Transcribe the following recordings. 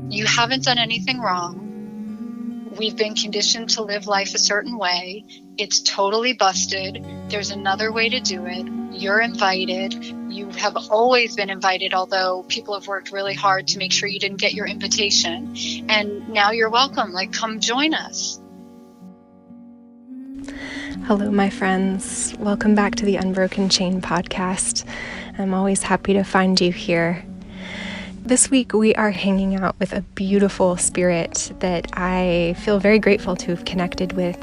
You haven't done anything wrong. We've been conditioned to live life a certain way. It's totally busted. There's another way to do it. You're invited. You have always been invited, although people have worked really hard to make sure you didn't get your invitation. And now you're welcome. Like, come join us. Hello, my friends. Welcome back to the Unbroken Chain podcast. I'm always happy to find you here. This week, we are hanging out with a beautiful spirit that I feel very grateful to have connected with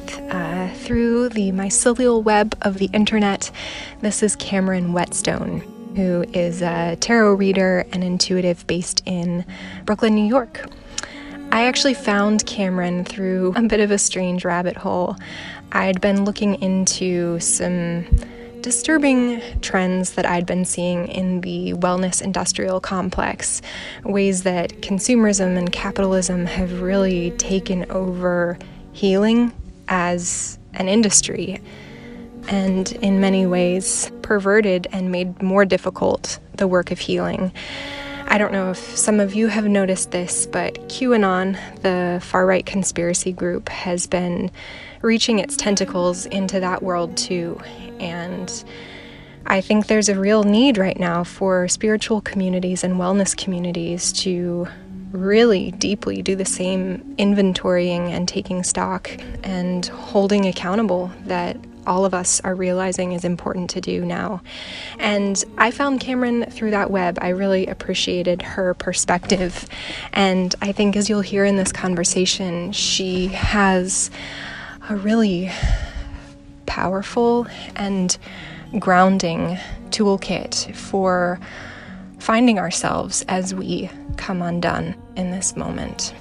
through the mycelial web of the internet. This is Cameron Whetstone, who is a tarot reader and intuitive based in Brooklyn, New York. I actually found Cameron through a bit of a strange rabbit hole. I'd been looking into some disturbing trends that I'd been seeing in the wellness industrial complex, ways that consumerism and capitalism have really taken over healing as an industry, and in many ways perverted and made more difficult the work of healing. I don't know if some of you have noticed this, but QAnon, the far-right conspiracy group, has been reaching its tentacles into that world too. And I think there's a real need right now for spiritual communities and wellness communities to really deeply do the same inventorying and taking stock and holding accountable that all of us are realizing is important to do now. And I found Cameron through that web. I really appreciated her perspective. And I think, as you'll hear in this conversation, she has a really powerful and grounding toolkit for finding ourselves as we come undone in this moment.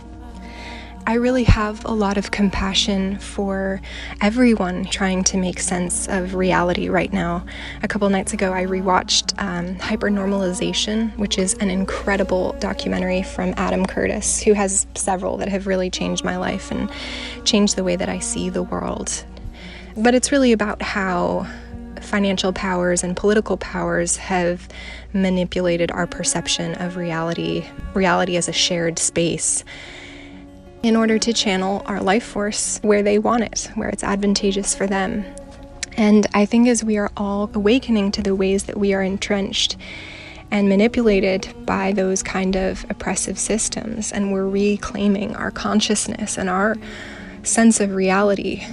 I really have a lot of compassion for everyone trying to make sense of reality right now. A couple nights ago, I rewatched Hypernormalization, which is an incredible documentary from Adam Curtis, who has several that have really changed my life and changed the way that I see the world. But it's really about how financial powers and political powers have manipulated our perception of reality as a shared space, in order to channel our life force where they want it, where it's advantageous for them. And I think as we are all awakening to the ways that we are entrenched and manipulated by those kind of oppressive systems, and we're reclaiming our consciousness and our sense of reality,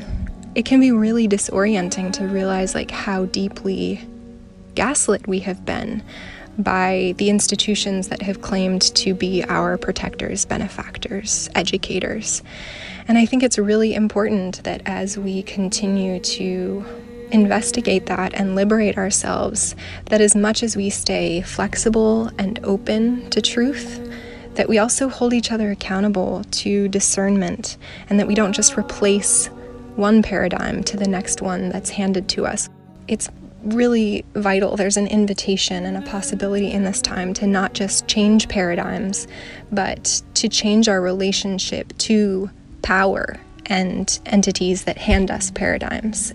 it can be really disorienting to realize like how deeply gaslit we have been by the institutions that have claimed to be our protectors, benefactors, educators. And I think it's really important that as we continue to investigate that and liberate ourselves, that as much as we stay flexible and open to truth, that we also hold each other accountable to discernment, and that we don't just replace one paradigm to the next one that's handed to us. It's really vital. There's an invitation and a possibility in this time to not just change paradigms, but to change our relationship to power and entities that hand us paradigms.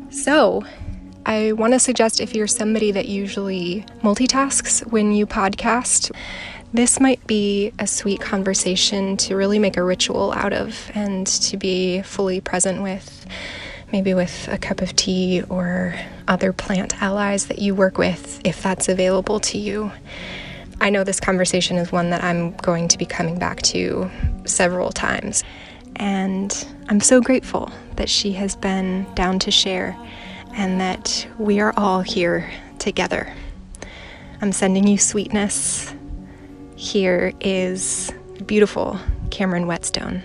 So, I want to suggest, if you're somebody that usually multitasks when you podcast, this might be a sweet conversation to really make a ritual out of and to be fully present with, maybe with a cup of tea or other plant allies that you work with, if that's available to you. I know this conversation is one that I'm going to be coming back to several times, and I'm so grateful that she has been down to share and that we are all here together. I'm sending you sweetness. Here is beautiful Cameron Whetstone.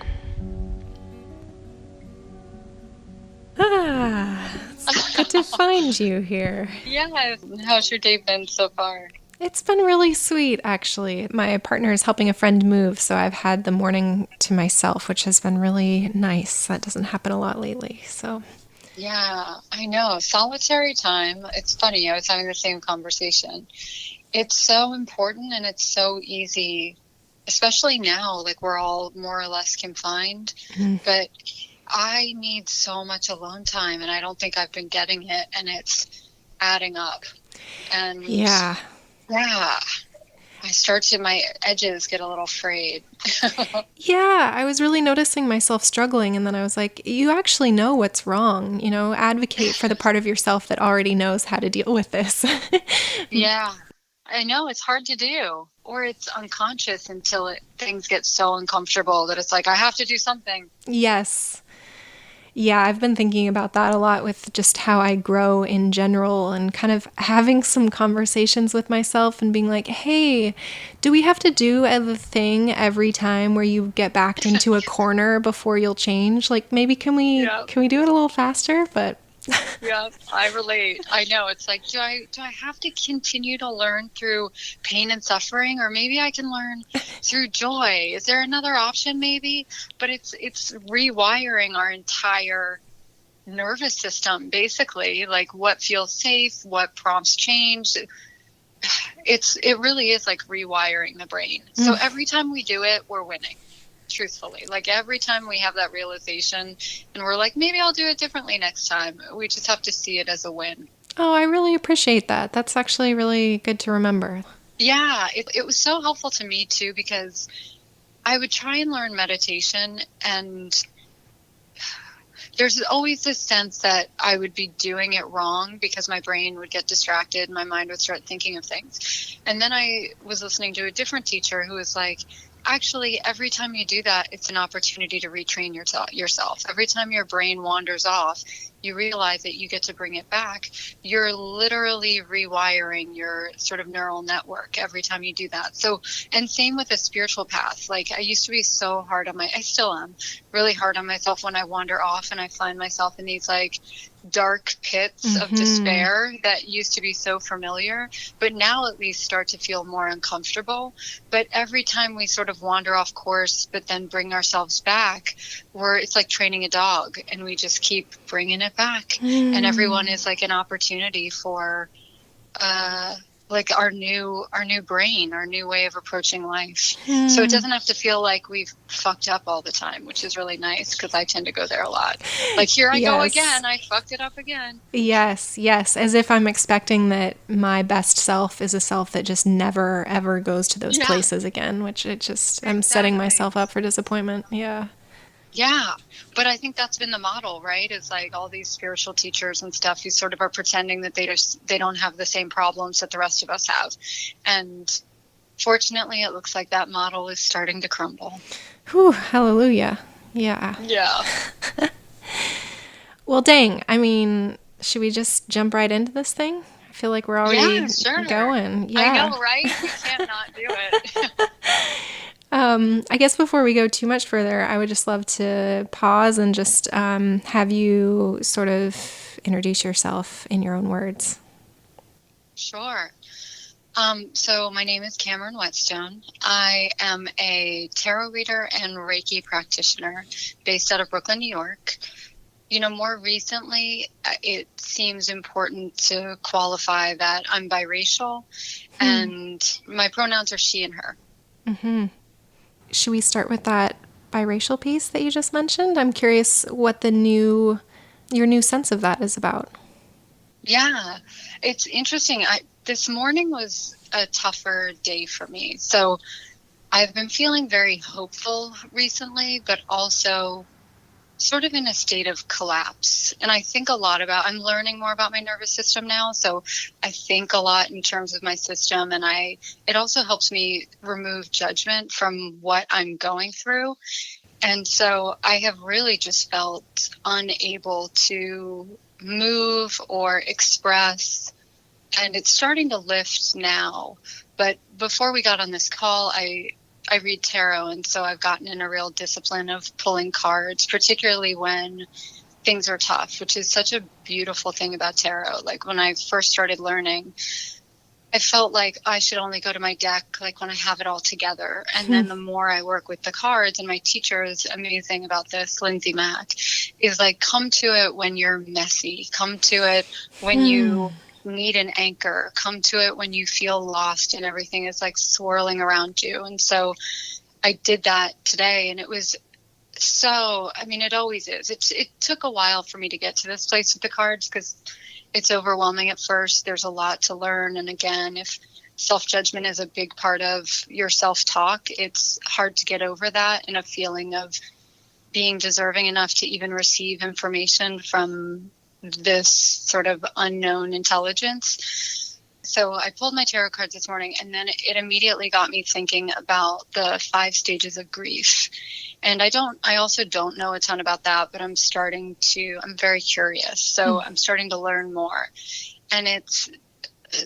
It's good to find you here. Yeah, how's your day been so far? It's been really sweet, actually. My partner is helping a friend move, so I've had the morning to myself, which has been really nice. That doesn't happen a lot lately, so. Yeah, I know. Solitary time. It's funny. I was having the same conversation. It's so important, and it's so easy, especially now, like we're all more or less confined, but I need so much alone time, and I don't think I've been getting it, and it's adding up. And yeah. my edges get a little frayed. Yeah, I was really noticing myself struggling, and then I was like, you actually know what's wrong. Advocate for the part of yourself that already knows how to deal with this. Yeah, I know it's hard to do, or it's unconscious until things get so uncomfortable that it's like, I have to do something. Yes. Yeah, I've been thinking about that a lot with just how I grow in general and kind of having some conversations with myself and being like, hey, do we have to do the thing every time where you get backed into a corner before you'll change? Like maybe Yeah. can we do it a little faster? But Yeah, I relate. I know. It's like, do I have to continue to learn through pain and suffering, or maybe I can learn through joy? Is there another option maybe? But it's rewiring our entire nervous system, basically, like what feels safe, what prompts change. It really is like rewiring the brain. So every time we do it, we're winning. Truthfully, like every time we have that realization and we're like, maybe I'll do it differently next time, we just have to see it as a win. oh, I really appreciate that. That's actually really good to remember. Yeah, it was so helpful to me too, because I would try and learn meditation, and there's always this sense that I would be doing it wrong because my brain would get distracted, my mind would start thinking of things. And then I was listening to a different teacher who was like, actually, every time you do that, it's an opportunity to retrain yourself. Every time your brain wanders off, you realize that you get to bring it back. You're literally rewiring your sort of neural network every time you do that. So, and same with a spiritual path. Like I used to be so hard on I still am really hard on myself when I wander off and I find myself in these like dark pits of despair that used to be so familiar, but now at least start to feel more uncomfortable. But every time we sort of wander off course, but then bring ourselves back, it's like training a dog, and we just keep bringing it back. And everyone is like an opportunity for, like our new brain, our new way of approaching life. So it doesn't have to feel like we've fucked up all the time, which is really nice, because I tend to go there a lot. Like, here I go again. I fucked it up again. Yes, yes. As if I'm expecting that my best self is a self that just never, ever goes to those places again, which I'm setting myself up for disappointment. Yeah. Yeah. But I think that's been the model, right? It's like all these spiritual teachers and stuff who sort of are pretending that they don't have the same problems that the rest of us have. And fortunately, it looks like that model is starting to crumble. Whew, hallelujah. Yeah. Yeah. Well, dang. I mean, should we just jump right into this thing? I feel like we're already going. Yeah. I know, right? We can't not do it. I guess before we go too much further, I would just love to pause and just have you sort of introduce yourself in your own words. Sure. So my name is Cameron Whetstone. I am a tarot reader and Reiki practitioner based out of Brooklyn, New York. More recently, it seems important to qualify that I'm biracial, and my pronouns are she and her. Mm-hmm. Should we start with that biracial piece that you just mentioned? I'm curious what your new sense of that is about. Yeah, it's interesting. This morning was a tougher day for me. So I've been feeling very hopeful recently, but also sort of in a state of collapse. And I think a lot I'm learning more about my nervous system now. So I think a lot in terms of my system, and it also helps me remove judgment from what I'm going through. And so I have really just felt unable to move or express, and it's starting to lift now. But before we got on this call, I read tarot, and so I've gotten in a real discipline of pulling cards, particularly when things are tough, which is such a beautiful thing about tarot. Like when I first started learning, I felt like I should only go to my deck like when I have it all together. And then the more I work with the cards, and my teacher is amazing about this, Lindsay Mack, is like, come to it when you're messy. Come to it when you need an anchor. Come to it when you feel lost and everything is like swirling around you. And so I did that today, and it was it always is. It took a while for me to get to this place with the cards, because it's overwhelming at first. There's a lot to learn. And again, if self-judgment is a big part of your self-talk. It's hard to get over that, and a feeling of being deserving enough to even receive information from this sort of unknown intelligence. So I pulled my tarot cards this morning, and then it immediately got me thinking about the 5 stages of grief. And I also don't know a ton about that, but I'm very curious. So I'm starting to learn more. And it's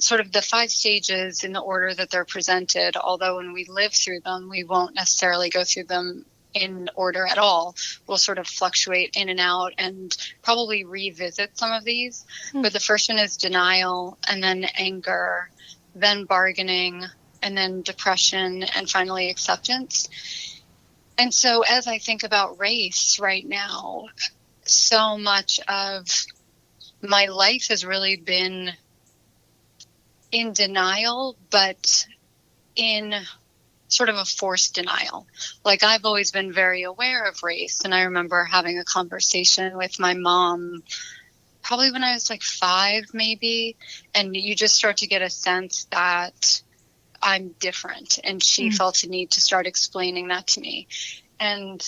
sort of the 5 stages in the order that they're presented, although when we live through them, we won't necessarily go through them in order at all. We'll sort of fluctuate in and out and probably revisit some of these. But the first one is denial, and then anger, then bargaining, and then depression, and finally acceptance. And so as I think about race right now, so much of my life has really been in denial, but in sort of a forced denial. Like, I've always been very aware of race. And I remember having a conversation with my mom probably when I was like 5, maybe. And you just start to get a sense that I'm different. And she felt a need to start explaining that to me. And,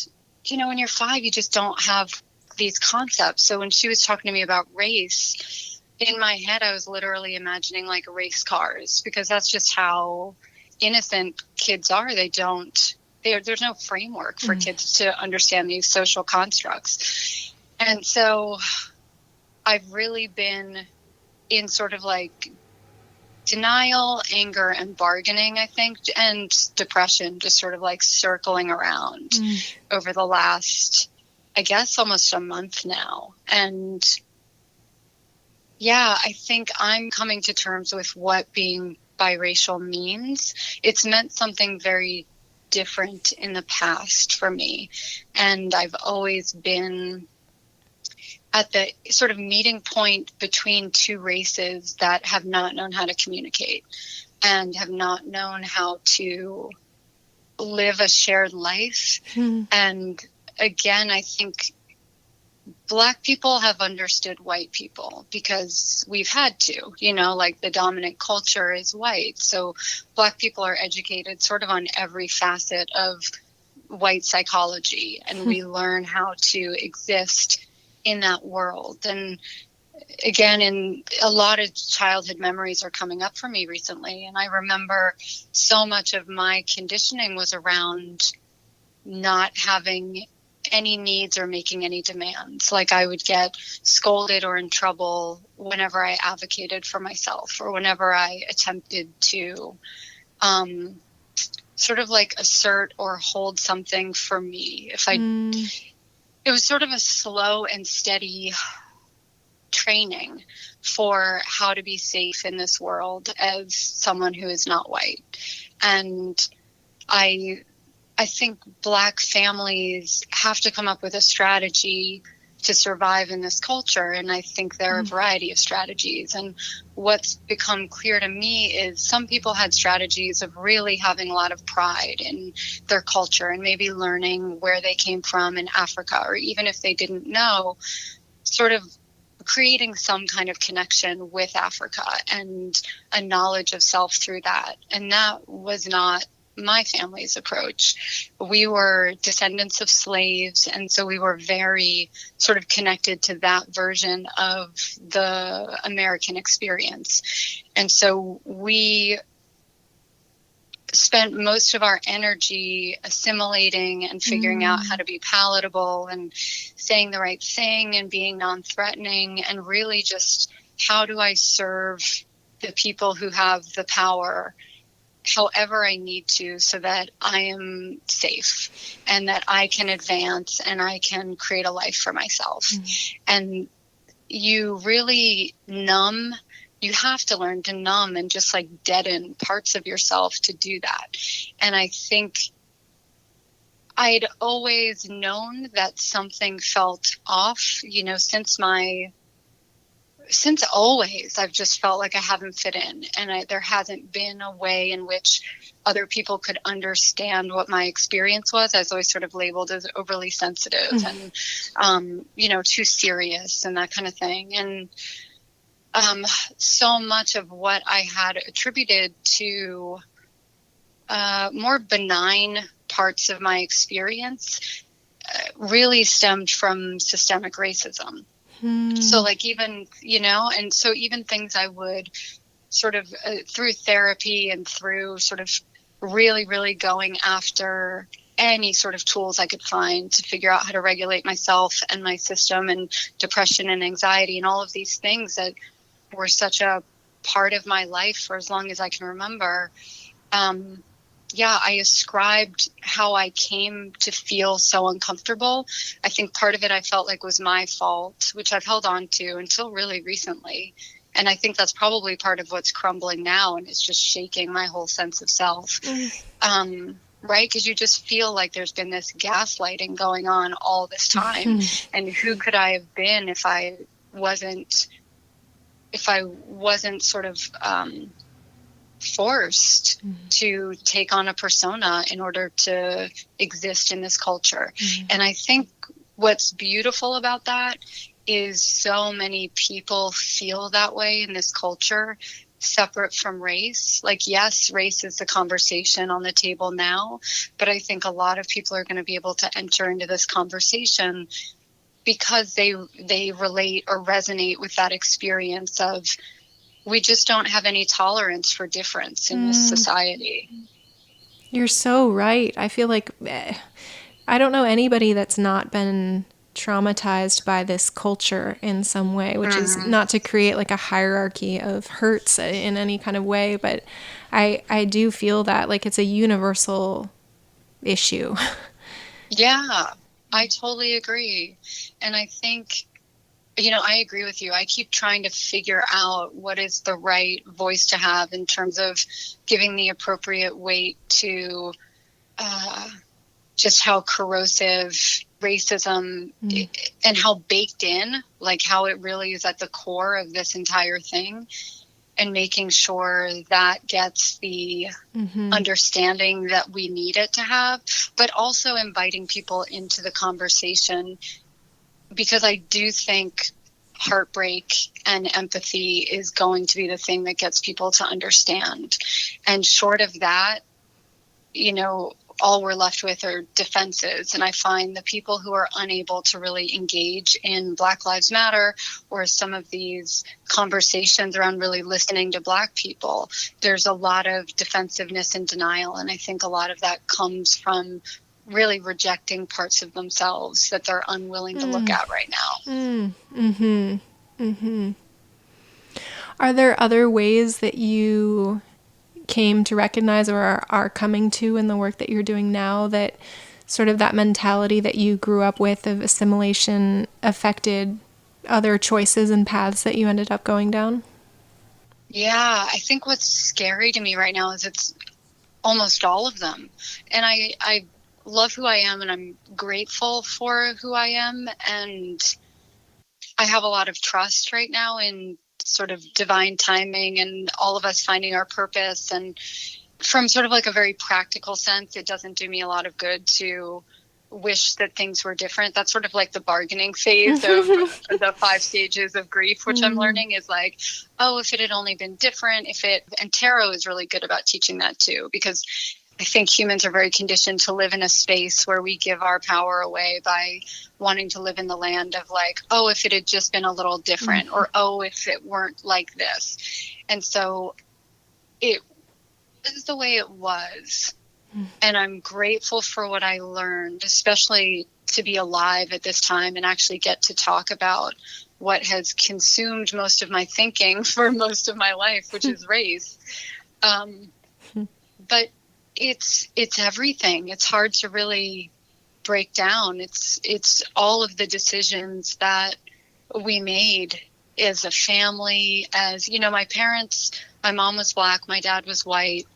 when you're 5, you just don't have these concepts. So when she was talking to me about race, in my head, I was literally imagining like race cars, because that's just how innocent kids are. There's no framework for kids to understand these social constructs. And so I've really been in sort of like denial, anger, and bargaining, I think, and depression, just sort of like circling around over the last, I guess, almost a month now. And yeah, I think I'm coming to terms with what being biracial means. It's meant something very different in the past for me. And I've always been at the sort of meeting point between 2 races that have not known how to communicate and have not known how to live a shared life. And again, I think Black people have understood white people because we've had to, like the dominant culture is white. So Black people are educated sort of on every facet of white psychology, and we learn how to exist in that world. And again, in a lot of childhood memories are coming up for me recently. And I remember so much of my conditioning was around not having any needs or making any demands. Like, I would get scolded or in trouble whenever I advocated for myself, or whenever I attempted to sort of like assert or hold something for me. It was sort of a slow and steady training for how to be safe in this world as someone who is not white. And I think Black families have to come up with a strategy to survive in this culture. And I think there are a variety of strategies. And what's become clear to me is some people had strategies of really having a lot of pride in their culture and maybe learning where they came from in Africa, or even if they didn't know, sort of creating some kind of connection with Africa and a knowledge of self through that. And that was not my family's approach. We were descendants of slaves, and so we were very sort of connected to that version of the American experience. And so we spent most of our energy assimilating and figuring out how to be palatable and saying the right thing and being non-threatening, and really just, how do I serve the people who have the power however I need to, so that I am safe and that I can advance and I can create a life for myself. And you really you have to learn to numb and just like deaden parts of yourself to do that. And I think I'd always known that something felt off, since always, I've just felt like I haven't fit in, and there hasn't been a way in which other people could understand what my experience was. I was always sort of labeled as overly sensitive and, too serious and that kind of thing. And so much of what I had attributed to more benign parts of my experience really stemmed from systemic racism. So like even, and so even things I would sort of through therapy and through sort of really, really going after any sort of tools I could find to figure out how to regulate myself and my system and depression and anxiety and all of these things that were such a part of my life for as long as I can remember. I ascribed how I came to feel so uncomfortable. I think part of it I felt like was my fault, which I've held on to until really recently. And I think that's probably part of what's crumbling now, and it's just shaking my whole sense of self. Right? Because you just feel like there's been this gaslighting going on all this time. And who could I have been if I wasn't sort of forced to take on a persona in order to exist in this culture. And I think what's beautiful about that is so many people feel that way in this culture, separate from race. Like, yes, race is the conversation on the table now, but I think a lot of people are going to be able to enter into this conversation because they relate or resonate with that experience of, we just don't have any tolerance for difference in this society. You're so right. I feel like I don't know anybody that's not been traumatized by this culture in some way, which is not to create like a hierarchy of hurts in any kind of way, but I do feel that like it's a universal issue. Yeah, I totally agree. And I think, I agree with you. I keep trying to figure out what is the right voice to have in terms of giving the appropriate weight to just how corrosive racism and how baked in, like how it really is at the core of this entire thing, and making sure that gets the understanding that we need it to have, but also inviting people into the conversation, because I do think heartbreak and empathy is going to be the thing that gets people to understand. And short of that, all we're left with are defenses. And I find the people who are unable to really engage in Black Lives Matter or some of these conversations around really listening to Black people, there's a lot of defensiveness and denial. And I think a lot of that comes from really rejecting parts of themselves that they're unwilling to look at right now. Are there other ways that you came to recognize or are coming to in the work that you're doing now that sort of that mentality that you grew up with of assimilation affected other choices and paths that you ended up going down? Yeah, I think what's scary to me right now is it's almost all of them. And I love who I am, and I'm grateful for who I am. And I have a lot of trust right now in sort of divine timing and all of us finding our purpose. And from sort of like a very practical sense, it doesn't do me a lot of good to wish that things were different. That's sort of like the bargaining phase of the 5 stages of grief, which I'm learning is like, oh, if it had only been different, and tarot is really good about teaching that too, because I think humans are very conditioned to live in a space where we give our power away by wanting to live in the land of like, oh, if it had just been a little different, or oh, if it weren't like this. And so it is the way it was. And I'm grateful for what I learned, especially to be alive at this time and actually get to talk about what has consumed most of my thinking for most of my life, which is race. But it's everything. It's hard to really break down. It's all of the decisions that we made as a family, as, my parents, my mom was Black, my dad was white.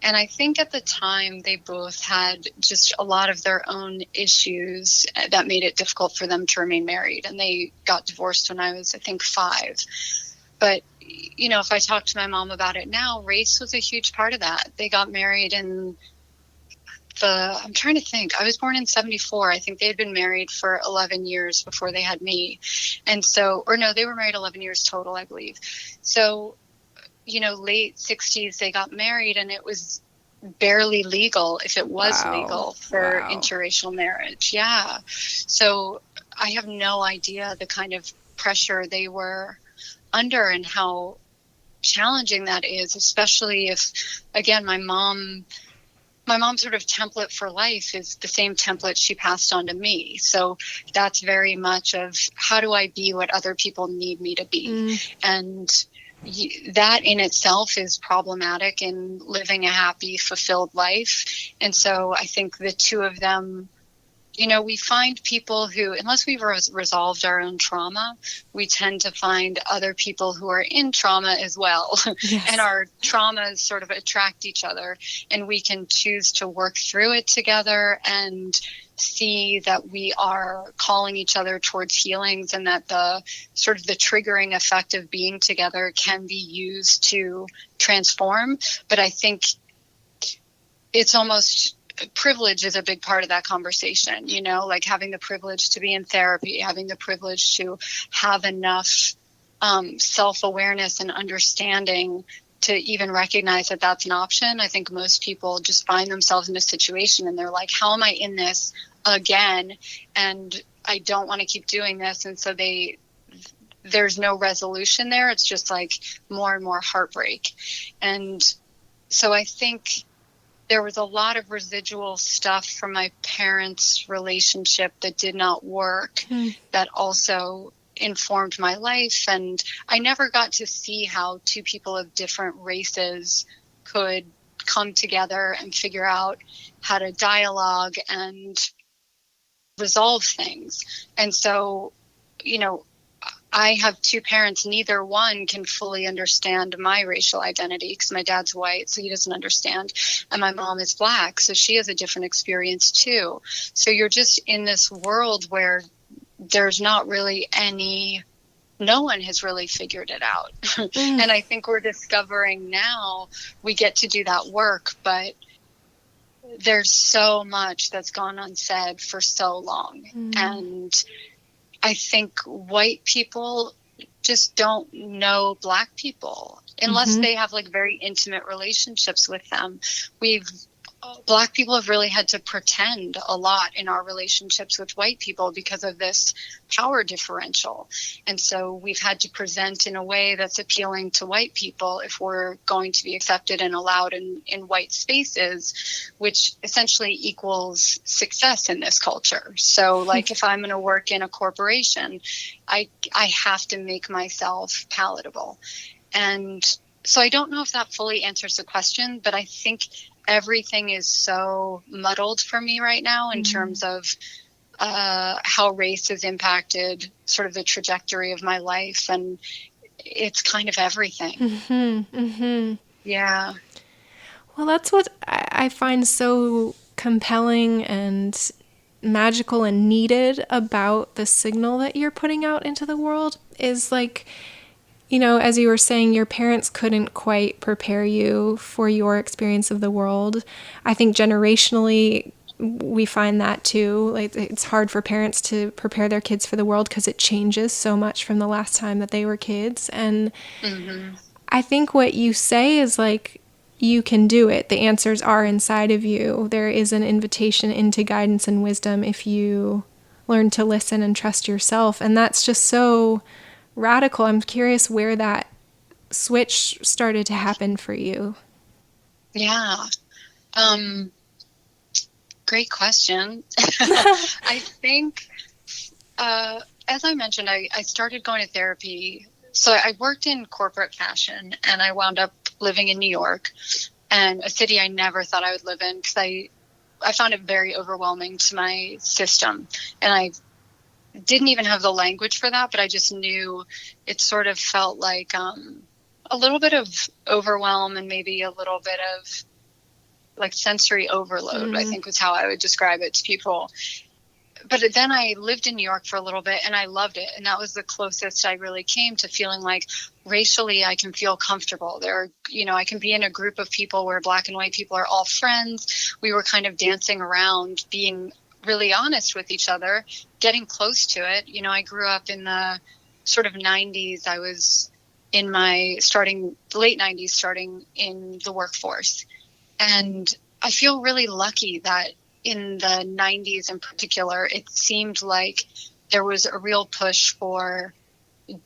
And I think at the time they both had just a lot of their own issues that made it difficult for them to remain married. And they got divorced when I was, I think, 5. But, if I talk to my mom about it now, race was a huge part of that. They got married in I'm trying to think. I was born in 1974. I think they had been married for 11 years before they had me. And so, or no, they were married 11 years total, I believe. So, late 1960s, they got married, and it was barely legal, if it was legal, for interracial marriage. Yeah. So I have no idea the kind of pressure they were under and how challenging that is, especially if, again, my mom's sort of template for life is the same template she passed on to me. So that's very much of, how do I be what other people need me to be? And that in itself is problematic in living a happy, fulfilled life. And so I think the two of them, we find people who, unless we've resolved our own trauma, we tend to find other people who are in trauma as well. Yes. And our traumas sort of attract each other, and we can choose to work through it together and see that we are calling each other towards healings, and that the sort of the triggering effect of being together can be used to transform. But I think it's almost, privilege is a big part of that conversation, like having the privilege to be in therapy, having the privilege to have enough self-awareness and understanding to even recognize that that's an option. I think most people just find themselves in a situation and they're like, how am I in this again? And I don't want to keep doing this. And so there's no resolution there. It's just like more and more heartbreak. And so I think there was a lot of residual stuff from my parents' relationship that did not work, that also informed my life. And I never got to see how two people of different races could come together and figure out how to dialogue and resolve things. And so, I have two parents. Neither one can fully understand my racial identity, because my dad's white, so he doesn't understand. And my mom is Black, so she has a different experience too. So you're just in this world where there's not really no one has really figured it out. And I think we're discovering now we get to do that work, but there's so much that's gone unsaid for so long. And I think white people just don't know Black people unless they have like very intimate relationships with them. Black people have really had to pretend a lot in our relationships with white people because of this power differential. And so we've had to present in a way that's appealing to white people if we're going to be accepted and allowed in white spaces, which essentially equals success in this culture. So like if I'm going to work in a corporation, I have to make myself palatable. And so I don't know if that fully answers the question, but I think everything is so muddled for me right now in terms of how race has impacted sort of the trajectory of my life. And it's kind of everything. Yeah. Well, that's what I find so compelling and magical and needed about the signal that you're putting out into the world is like, as you were saying, your parents couldn't quite prepare you for your experience of the world. I think generationally, we find that too. Like it's hard for parents to prepare their kids for the world because it changes so much from the last time that they were kids. And I think what you say is like, you can do it. The answers are inside of you. There is an invitation into guidance and wisdom if you learn to listen and trust yourself. And that's just so radical. I'm curious where that switch started to happen for you. Yeah. Great question. I think, as I mentioned, I started going to therapy. So I worked in corporate fashion, and I wound up living in New York, and a city I never thought I would live in because I found it very overwhelming to my system. And I didn't even have the language for that, but I just knew it sort of felt like a little bit of overwhelm and maybe a little bit of like sensory overload, I think was how I would describe it to people. but then I lived in New York for a little bit and I loved it. And that was the closest I really came to feeling like racially I can feel comfortable there. I can be in a group of people where Black and white people are all friends. We were kind of dancing around, being really honest with each other, getting close to it. I grew up in the sort of 90s. I was in my late 90s, starting in the workforce. And I feel really lucky that in the 90s in particular, it seemed like there was a real push for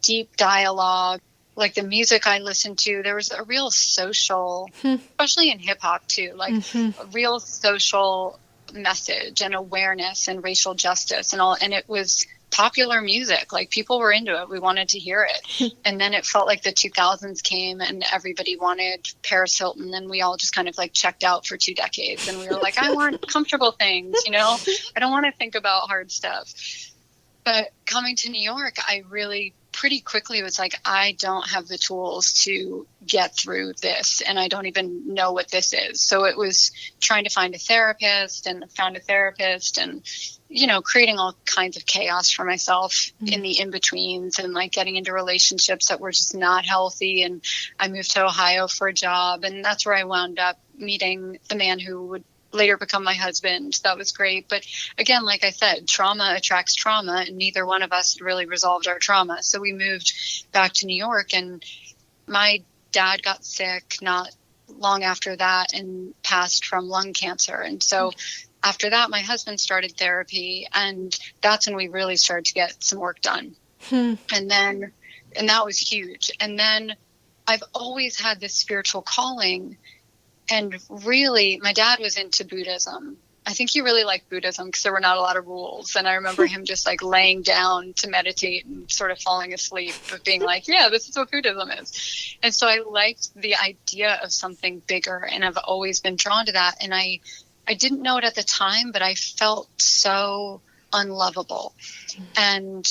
deep dialogue. Like the music I listened to, there was a real social, especially in hip hop too, like a real social message and awareness and racial justice and all. And it was popular music. Like people were into it. We wanted to hear it. And then it felt like the 2000s came and everybody wanted Paris Hilton, and we all just kind of like checked out for 2 decades. And we were like, I want comfortable things, I don't want to think about hard stuff. But coming to New York, I really pretty quickly was like, I don't have the tools to get through this, and I don't even know what this is. So it was trying to find a therapist, and found a therapist, and creating all kinds of chaos for myself in the in-betweens, and like getting into relationships that were just not healthy. And I moved to Ohio for a job, and that's where I wound up meeting the man who would later become my husband. That was great. But again, like I said, trauma attracts trauma, and neither one of us had really resolved our trauma. So we moved back to New York, and my dad got sick not long after that and passed from lung cancer. And so after that, my husband started therapy, and that's when we really started to get some work done. And that was huge. And then I've always had this spiritual calling. And really, my dad was into Buddhism. I think he really liked Buddhism because there were not a lot of rules. And I remember him just like laying down to meditate and sort of falling asleep, but being like, yeah, this is what Buddhism is. And so I liked the idea of something bigger, and I've always been drawn to that. And I didn't know it at the time, but I felt so unlovable. And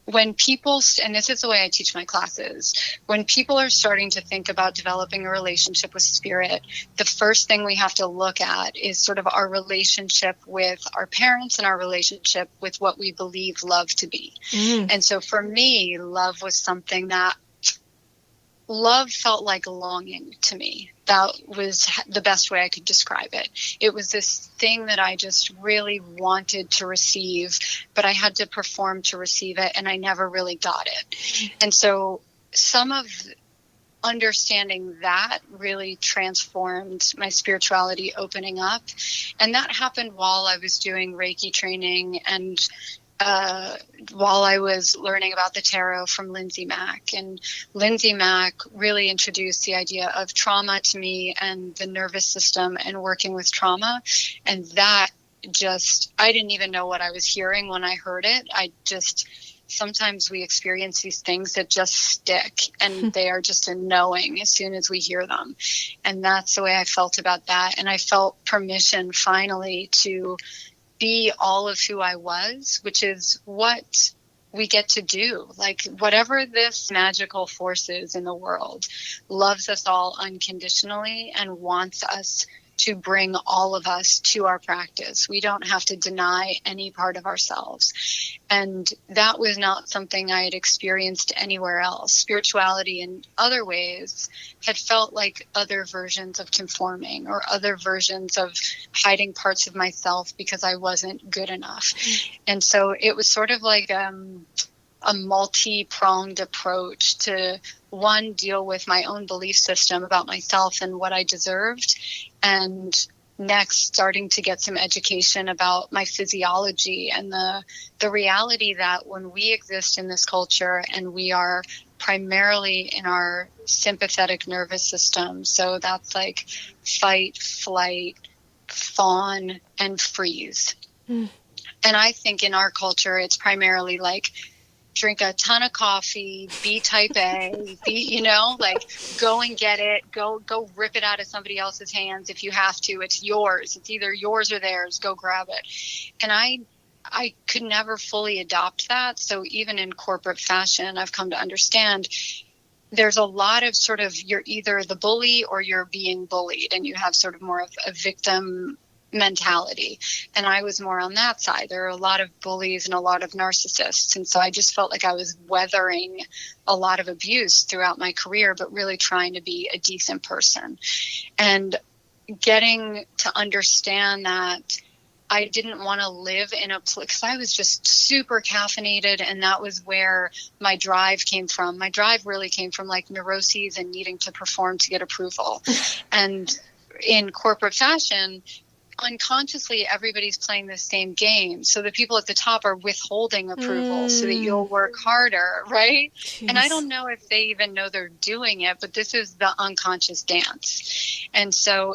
when people, and this is the way I teach my classes, when people are starting to think about developing a relationship with spirit, the first thing we have to look at is sort of our relationship with our parents and our relationship with what we believe love to be. And so for me, love felt like longing to me. That was the best way I could describe it. It was this thing that I just really wanted to receive, but I had to perform to receive it, and I never really got it. And so some of understanding that really transformed my spirituality opening up. And that happened while I was doing Reiki training, and while I was learning about the tarot from Lindsay Mack. And Lindsay Mack really introduced the idea of trauma to me and the nervous system and working with trauma. And that I didn't even know what I was hearing when I heard it. Sometimes we experience these things that just stick, and they are just a knowing as soon as we hear them. And that's the way I felt about that. And I felt permission finally to be all of who I was, which is what we get to do. Like whatever this magical force is in the world loves us all unconditionally and wants us to bring all of us to our practice. We don't have to deny any part of ourselves. And that was not something I had experienced anywhere else. Spirituality in other ways had felt like other versions of conforming, or other versions of hiding parts of myself because I wasn't good enough. And so it was sort of like a multi-pronged approach to, one, deal with my own belief system about myself and what I deserved, and next starting to get some education about my physiology and the reality that when we exist in this culture and we are primarily in our sympathetic nervous system, so that's like fight, flight, fawn, and freeze. And I think in our culture it's primarily like drink a ton of coffee, be type A, like go and get it, go rip it out of somebody else's hands if you have to. It's yours. It's either yours or theirs. Go grab it. And I could never fully adopt that. So even in corporate fashion, I've come to understand there's a lot of sort of, you're either the bully or you're being bullied, and you have sort of more of a victim mentality. And I was more on that side. There are a lot of bullies and a lot of narcissists. And so I just felt like I was weathering a lot of abuse throughout my career, but really trying to be a decent person. And getting to understand that I didn't want to live in a place, because I was just super caffeinated, and that was where my drive came from. My drive really came from like neuroses and needing to perform to get approval. And in corporate fashion, unconsciously, everybody's playing the same game. So the people at the top are withholding approval so that you'll work harder, right? Jeez. And I don't know if they even know they're doing it, but this is the unconscious dance. And so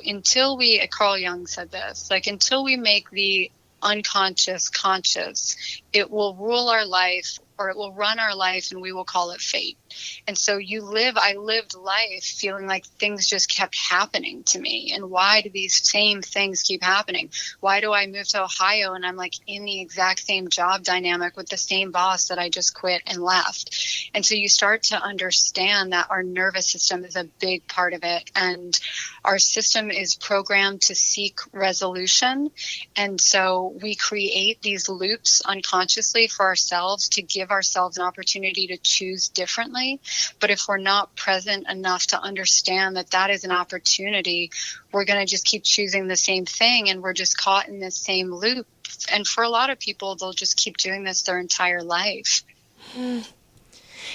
Carl Jung said this, like, until we make the unconscious conscious, it will rule our life, or it will run our life, and we will call it fate. And so I lived life feeling like things just kept happening to me. And why do these same things keep happening? Why do I move to Ohio and I'm like in the exact same job dynamic with the same boss that I just quit and left? And so you start to understand that our nervous system is a big part of it. And our system is programmed to seek resolution. And so we create these loops unconsciously for ourselves to give ourselves an opportunity to choose differently. But if we're not present enough to understand that that is an opportunity, we're going to just keep choosing the same thing, and we're just caught in this same loop. And for a lot of people, they'll just keep doing this their entire life.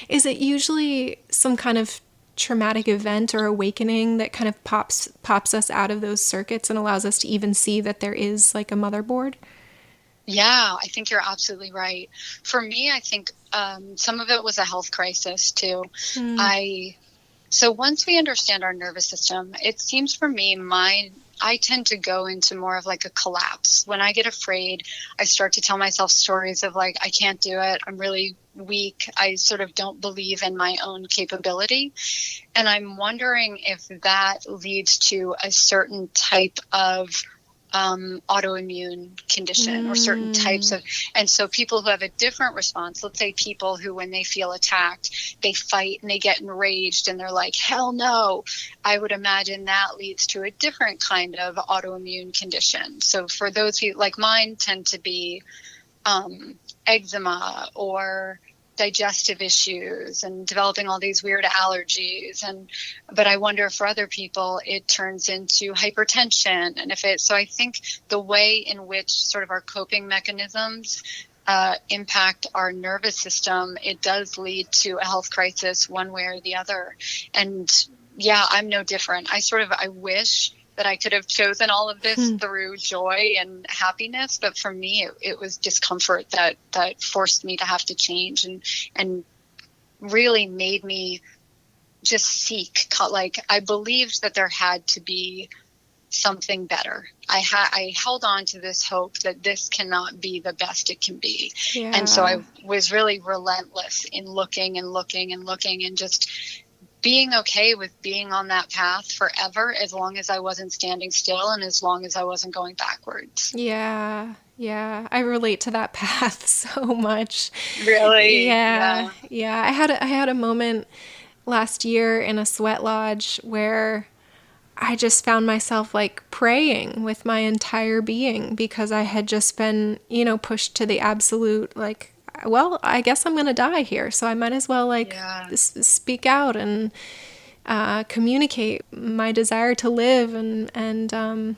Is it usually some kind of traumatic event or awakening that kind of pops us out of those circuits and allows us to even see that there is like a motherboard? Yeah, I think you're absolutely right. For me, I think some of it was a health crisis too. So once we understand our nervous system, it seems for me, I tend to go into more of like a collapse. When I get afraid, I start to tell myself stories of like, I can't do it. I'm really weak. I sort of don't believe in my own capability. And I'm wondering if that leads to a certain type of autoimmune condition or certain types of, and so people who have a different response, let's say people who, when they feel attacked, they fight and they get enraged and they're like, hell no, I would imagine that leads to a different kind of autoimmune condition. So for those who, like mine, tend to be eczema or digestive issues and developing all these weird allergies. But I wonder if for other people it turns into hypertension. And so I think the way in which sort of our coping mechanisms impact our nervous system, it does lead to a health crisis one way or the other. And yeah, I'm no different. I wish that I could have chosen all of this through joy and happiness. But for me, it was discomfort that forced me to have to change and really made me just seek. Like, I believed that there had to be something better. I held on to this hope that this cannot be the best it can be. Yeah. And so I was really relentless in looking and looking and looking and just being okay with being on that path forever, as long as I wasn't standing still and as long as I wasn't going backwards. Yeah. I relate to that path so much. Really? Yeah. I had a moment last year in a sweat lodge where I just found myself like praying with my entire being because I had just been, pushed to the absolute, like, well, I guess I'm going to die here. So I might as well speak out and communicate my desire to live. And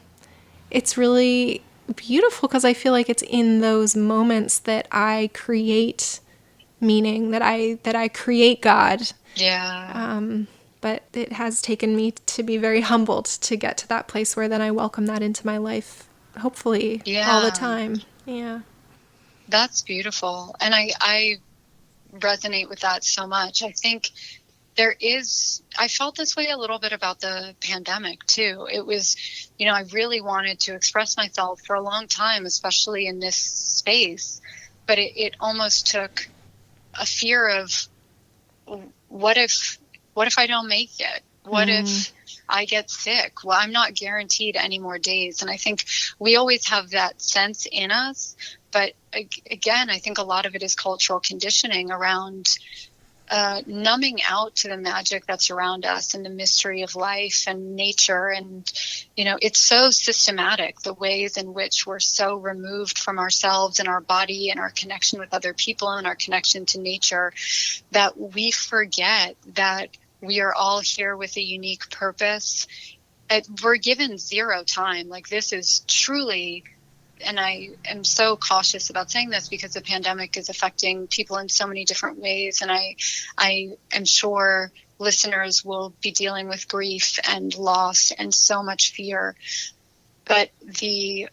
it's really beautiful because I feel like it's in those moments that I create meaning, that I create God. Yeah. But it has taken me to be very humbled to get to that place where then I welcome that into my life, hopefully all the time. Yeah. That's beautiful. And I resonate with that so much. I think I felt this way a little bit about the pandemic too. It was, I really wanted to express myself for a long time, especially in this space, but it almost took a fear of what if I don't make it? What if I get sick? Well, I'm not guaranteed any more days. And I think we always have that sense in us. But again, I think a lot of it is cultural conditioning around numbing out to the magic that's around us and the mystery of life and nature. And, it's so systematic, the ways in which we're so removed from ourselves and our body and our connection with other people and our connection to nature, that we forget that we are all here with a unique purpose. We're given zero time. Like, this is truly, and I am so cautious about saying this because the pandemic is affecting people in so many different ways. And I am sure listeners will be dealing with grief and loss and so much fear. But the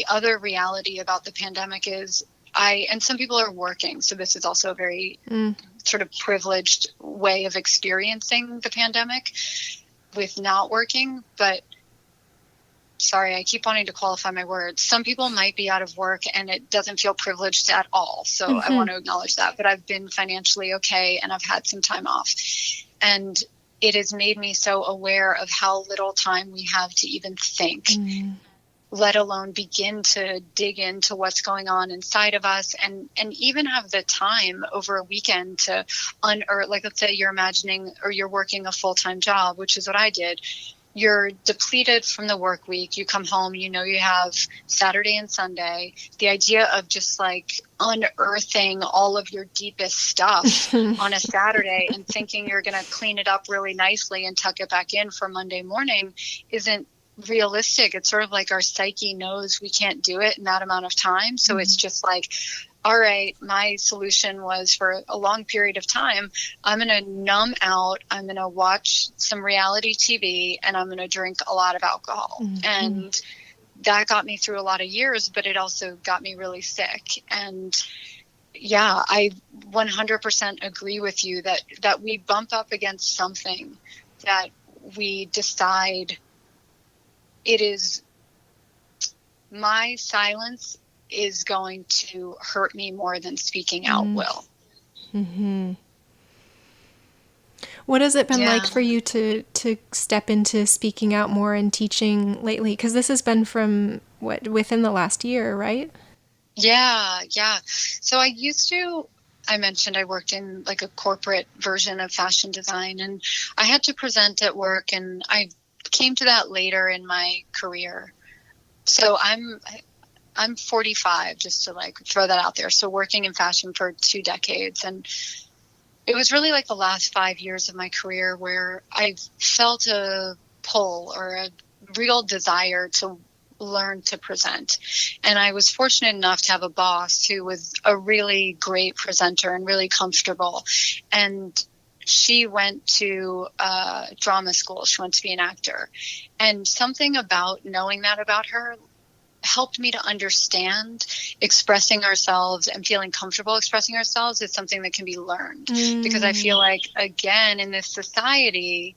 other reality about the pandemic is and some people are working. So this is also a very sort of privileged way of experiencing the pandemic with not working. But sorry, I keep wanting to qualify my words. Some people might be out of work and it doesn't feel privileged at all. So I want to acknowledge that. But I've been financially okay and I've had some time off. And it has made me so aware of how little time we have to even think, let alone begin to dig into what's going on inside of us, and even have the time over a weekend to unearth, like, let's say you're imagining or you're working a full-time job, which is what I did. You're depleted from the work week. You come home, you have Saturday and Sunday. The idea of just like unearthing all of your deepest stuff on a Saturday and thinking you're going to clean it up really nicely and tuck it back in for Monday morning isn't realistic. It's sort of like our psyche knows we can't do it in that amount of time. So it's just like, all right, my solution was for a long period of time, I'm going to numb out, I'm going to watch some reality TV, and I'm going to drink a lot of alcohol. And that got me through a lot of years, but it also got me really sick. And yeah, I 100% agree with you that we bump up against something that we decide it is my silence is going to hurt me more than speaking out will. What has it been like for you to step into speaking out more and teaching lately? Because this has been from within the last year, right? Yeah. So I mentioned I worked in like a corporate version of fashion design, and I had to present at work, and I came to that later in my career. So I'm 45, just to like throw that out there. So working in fashion for 2 decades. And it was really like the last 5 years of my career where I felt a pull or a real desire to learn to present. And I was fortunate enough to have a boss who was a really great presenter and really comfortable. And she went to drama school. She went to be an actor. And something about knowing that about her helped me to understand expressing ourselves and feeling comfortable expressing ourselves is something that can be learned. Because I feel like, again, in this society,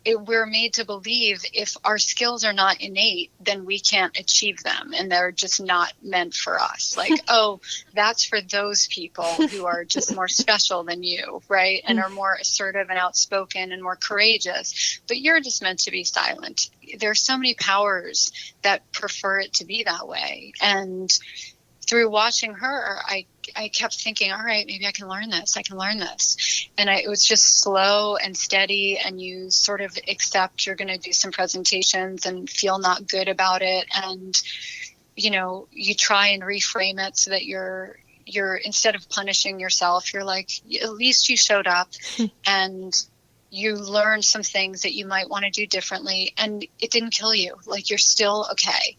we're made to believe if our skills are not innate, then we can't achieve them. And they're just not meant for us. Like, oh, that's for those people who are just more special than you, right? And are more assertive and outspoken and more courageous. But you're just meant to be silent. There's so many powers that prefer it to be that way. And through watching her, I kept thinking, all right, maybe I can learn this. And it was just slow and steady. And you sort of accept you're going to do some presentations and feel not good about it. And, you try and reframe it so that you're instead of punishing yourself, you're like, at least you showed up and you learned some things that you might want to do differently, and it didn't kill you. Like, you're still okay.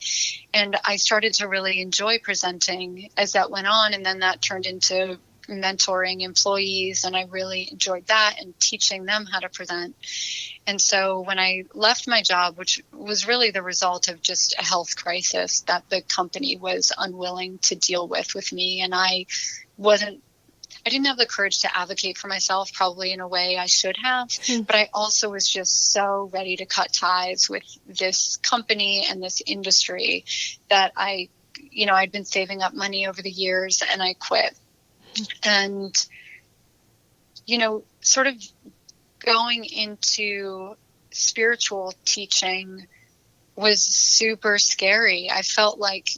And I started to really enjoy presenting as that went on. And then that turned into mentoring employees. And I really enjoyed that and teaching them how to present. And so when I left my job, which was really the result of just a health crisis that the company was unwilling to deal with me. And I didn't have the courage to advocate for myself, probably in a way I should have, but I also was just so ready to cut ties with this company and this industry that I'd been saving up money over the years, and I quit. And, sort of going into spiritual teaching was super scary. I felt like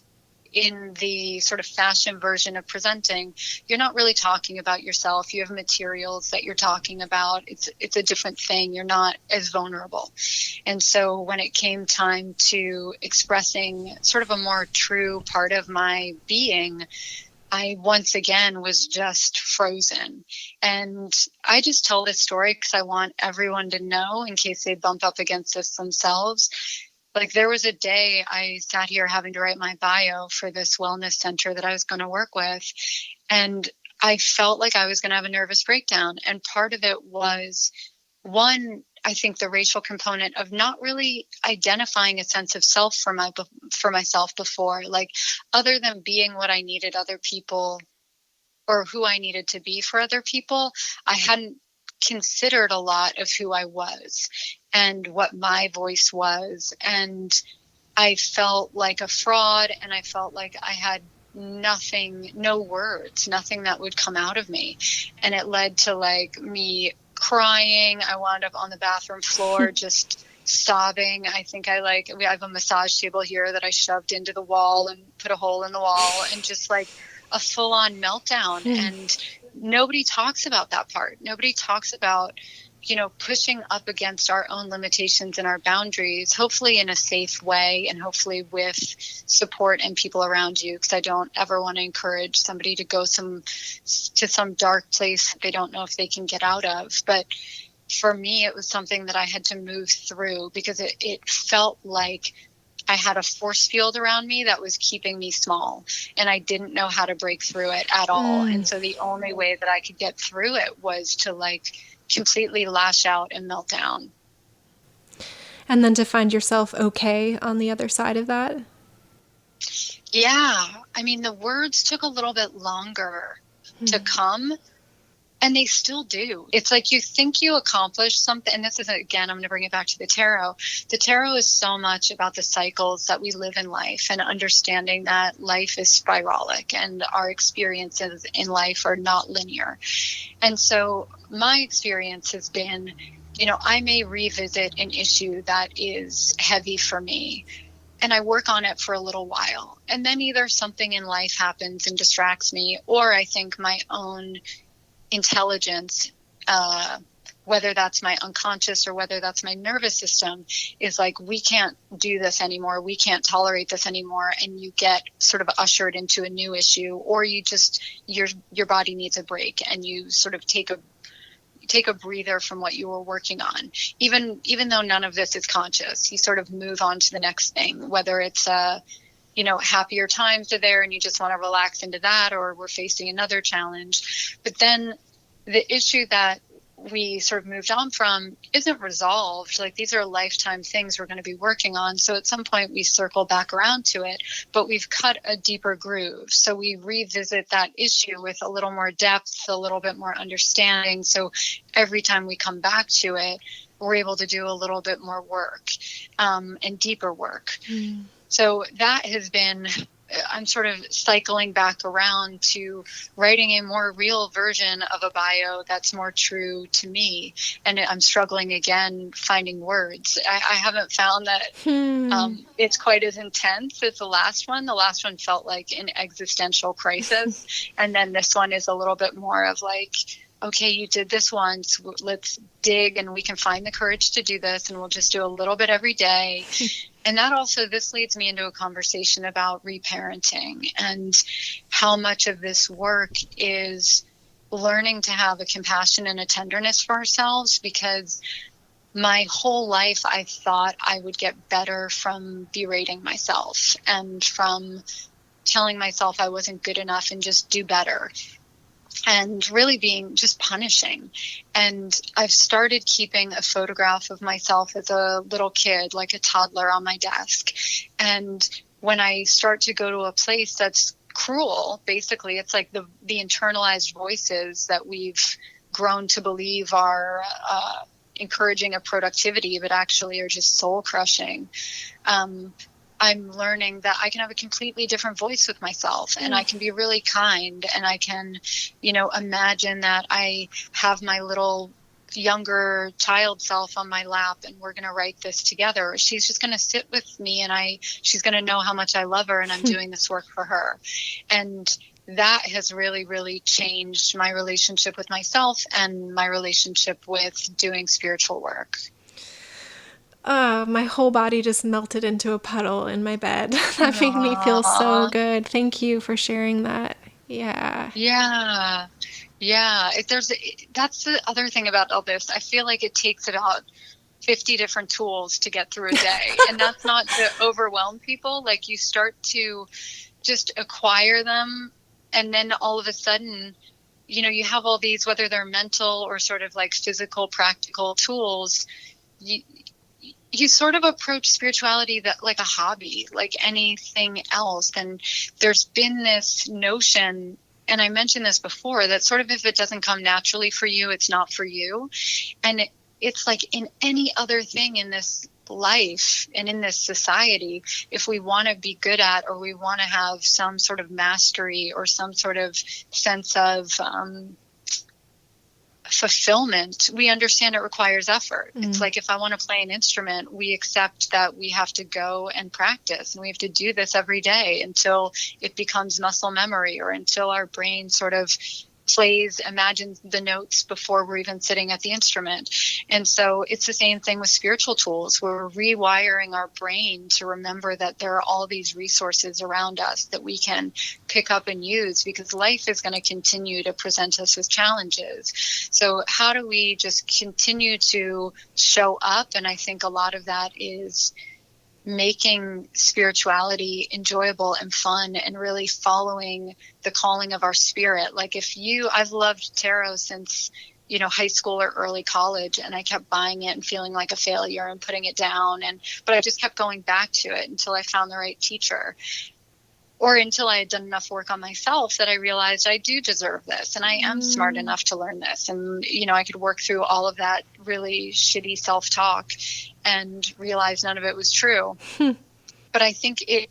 in the sort of fashion version of presenting, you're not really talking about yourself. You have materials that you're talking about. It's a different thing. You're not as vulnerable. And so when it came time to expressing sort of a more true part of my being, I once again was just frozen. And I just tell this story because I want everyone to know in case they bump up against this themselves. Like, there was a day I sat here having to write my bio for this wellness center that I was going to work with. And I felt like I was going to have a nervous breakdown. And part of it was, one, I think the racial component of not really identifying a sense of self for myself before, like, other than being what I needed other people or who I needed to be for other people, I hadn't considered a lot of who I was and what my voice was. And I felt like a fraud, and I felt like I had nothing, no words, nothing that would come out of me. And it led to like me crying. I wound up on the bathroom floor just sobbing. I think we have a massage table here that I shoved into the wall and put a hole in the wall, and just like a full-on meltdown. And nobody talks about that part. Nobody talks about, pushing up against our own limitations and our boundaries, hopefully in a safe way and hopefully with support and people around you. Because I don't ever want to encourage somebody to go to some dark place they don't know if they can get out of. But for me, it was something that I had to move through because it felt like I had a force field around me that was keeping me small, and I didn't know how to break through it at all. And so the only way that I could get through it was to like completely lash out and melt down. And then to find yourself okay on the other side of that? Yeah. I mean, the words took a little bit longer to come, and they still do. It's like you think you accomplished something. And this is, again, I'm going to bring it back to the tarot. The tarot is so much about the cycles that we live in life and understanding that life is spiralic and our experiences in life are not linear. And so my experience has been, I may revisit an issue that is heavy for me, and I work on it for a little while. And then either something in life happens and distracts me, or I think my own intelligence, whether that's my unconscious or whether that's my nervous system, is like, we can't do this anymore. We can't tolerate this anymore. And you get sort of ushered into a new issue, or you just, your body needs a break, and you sort of take a breather from what you were working on. Even though none of this is conscious, you sort of move on to the next thing, whether it's happier times are there and you just want to relax into that, or we're facing another challenge. But then the issue that we sort of moved on from isn't resolved. Like, these are lifetime things we're going to be working on. So at some point we circle back around to it, but we've cut a deeper groove. So we revisit that issue with a little more depth, a little bit more understanding. So every time we come back to it, we're able to do a little bit more work, and deeper work. So that has been, I'm sort of cycling back around to writing a more real version of a bio that's more true to me. And I'm struggling again finding words. I haven't found that it's quite as intense as the last one. The last one felt like an existential crisis. And then this one is a little bit more of like, okay, you did this once, let's dig, and we can find the courage to do this, and we'll just do a little bit every day. And that also, this leads me into a conversation about reparenting and how much of this work is learning to have a compassion and a tenderness for ourselves, because my whole life I thought I would get better from berating myself and from telling myself I wasn't good enough and just do better, and really being just punishing. And I've started keeping a photograph of myself as a little kid, like a toddler, on my desk. And when I start to go to a place that's cruel, basically it's like the internalized voices that we've grown to believe are encouraging of productivity, but actually are just soul crushing. I'm learning that I can have a completely different voice with myself, and I can be really kind, and I can, imagine that I have my little younger child self on my lap, and we're going to write this together. She's just going to sit with me, and she's going to know how much I love her, and I'm doing this work for her. And that has really, really changed my relationship with myself and my relationship with doing spiritual work. My whole body just melted into a puddle in my bed. That made me feel so good. Thank you for sharing that. Yeah. Yeah. Yeah. That's the other thing about all this. I feel like it takes about 50 different tools to get through a day. And that's not to overwhelm people. Like, you start to just acquire them, and then all of a sudden, you have all these, whether they're mental or sort of like physical, practical tools. You sort of approach spirituality that like a hobby, like anything else. And there's been this notion, and I mentioned this before, that sort of if it doesn't come naturally for you, it's not for you. And it's like in any other thing in this life and in this society, if we want to be good at, or we want to have some sort of mastery or some sort of sense of fulfillment, we understand it requires effort. It's like, if I want to play an instrument, we accept that we have to go and practice, and we have to do this every day until it becomes muscle memory, or until our brain sort of imagines the notes before we're even sitting at the instrument. And so it's the same thing with spiritual tools. We're rewiring our brain to remember that there are all these resources around us that we can pick up and use, because life is going to continue to present us with challenges. So how do we just continue to show up? And I think a lot of that is making spirituality enjoyable and fun, and really following the calling of our spirit. Like, I've loved tarot since, high school or early college, and I kept buying it and feeling like a failure and putting it down. But I just kept going back to it until I found the right teacher, or until I had done enough work on myself that I realized I do deserve this, and I am smart enough to learn this. And, I could work through all of that really shitty self-talk and realize none of it was true. But I think it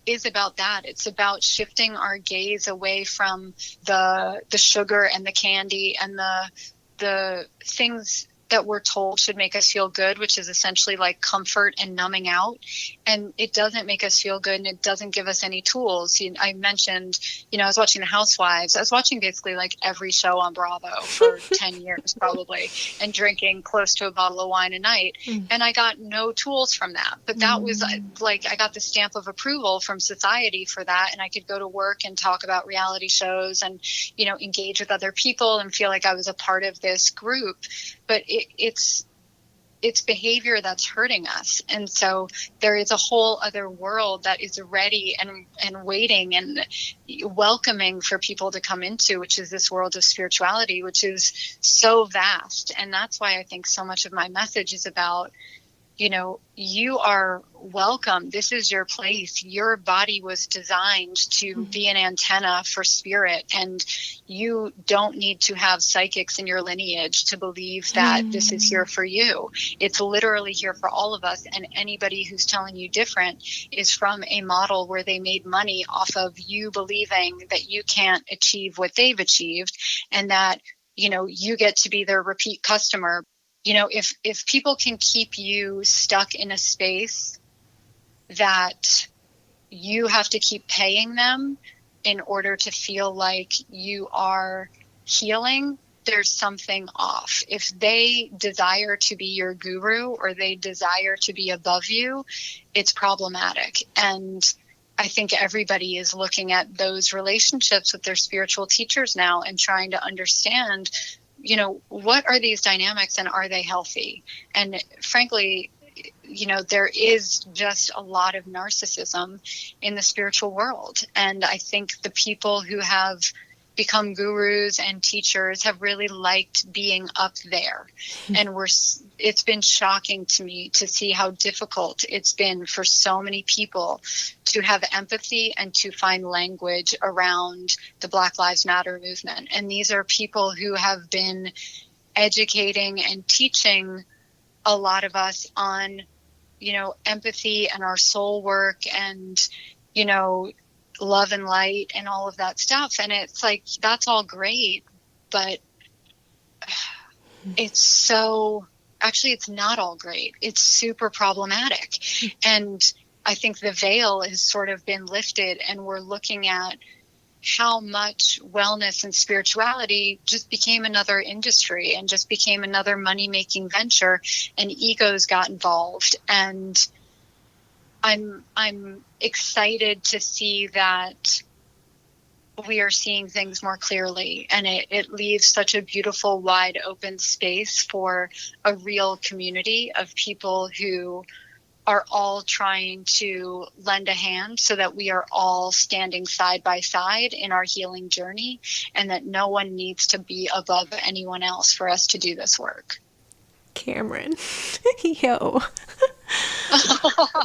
is about that. It's about shifting our gaze away from the sugar and the candy and the things that we're told should make us feel good, which is essentially like comfort and numbing out. And it doesn't make us feel good, and it doesn't give us any tools. I mentioned, I was watching The Housewives. I was watching basically like every show on Bravo for 10 years probably, and drinking close to a bottle of wine a night. And I got no tools from that. But that was like, I got the stamp of approval from society for that. And I could go to work and talk about reality shows and, engage with other people and feel like I was a part of this group. But it's behavior that's hurting us. And so there is a whole other world that is ready and waiting and welcoming for people to come into, which is this world of spirituality, which is so vast. And that's why I think so much of my message is about, you are welcome. This is your place. Your body was designed to be an antenna for spirit, and you don't need to have psychics in your lineage to believe that this is here for you. It's literally here for all of us, and anybody who's telling you different is from a model where they made money off of you believing that you can't achieve what they've achieved, and that, you get to be their repeat customer. If people can keep you stuck in a space that you have to keep paying them in order to feel like you are healing, there's something off. If they desire to be your guru, or they desire to be above you, it's problematic. And I think everybody is looking at those relationships with their spiritual teachers now and trying to understand, what are these dynamics, and are they healthy? And frankly, there is just a lot of narcissism in the spiritual world. And I think the people who have become gurus and teachers have really liked being up there. And it's been shocking to me to see how difficult it's been for so many people to have empathy and to find language around the Black Lives Matter movement. And these are people who have been educating and teaching a lot of us on, empathy and our soul work and, love and light and all of that stuff. And it's like, that's all great, but actually, it's not all great. It's super problematic. And I think the veil has sort of been lifted, and we're looking at how much wellness and spirituality just became another industry and just became another money-making venture, and egos got involved. And I'm excited to see that we are seeing things more clearly, and it leaves such a beautiful, wide open space for a real community of people who are all trying to lend a hand so that we are all standing side by side in our healing journey, and that no one needs to be above anyone else for us to do this work. Cameron. Yo.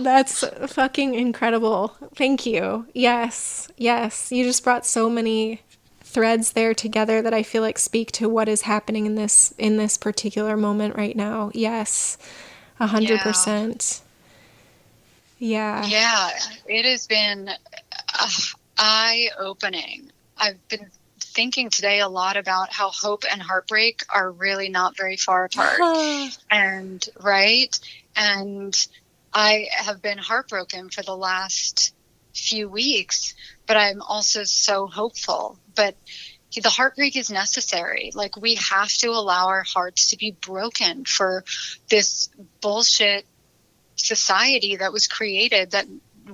That's fucking incredible. Thank you. Yes. Yes. You just brought so many threads there together that I feel like speak to what is happening in this particular moment right now. Yes. 100%. Yeah. Yeah. It has been eye-opening. I've been thinking today a lot about how hope and heartbreak are really not very far apart. And I have been heartbroken for the last few weeks, but I'm also so hopeful. But the heartbreak is necessary. Like, we have to allow our hearts to be broken for this bullshit society that was created, that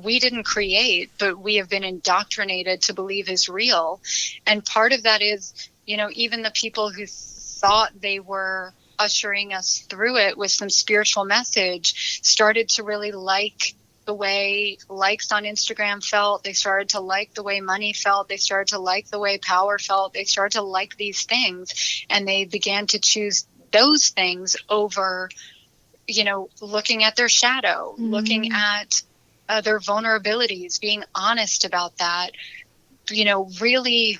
we didn't create, but we have been indoctrinated to believe is real. And part of that is, even the people who thought they were ushering us through it with some spiritual message started to really like the way likes on Instagram felt. They started to like the way money felt. They started to like the way power felt. They started to like these things, and they began to choose those things over, looking at their shadow, looking at their vulnerabilities, being honest about that, really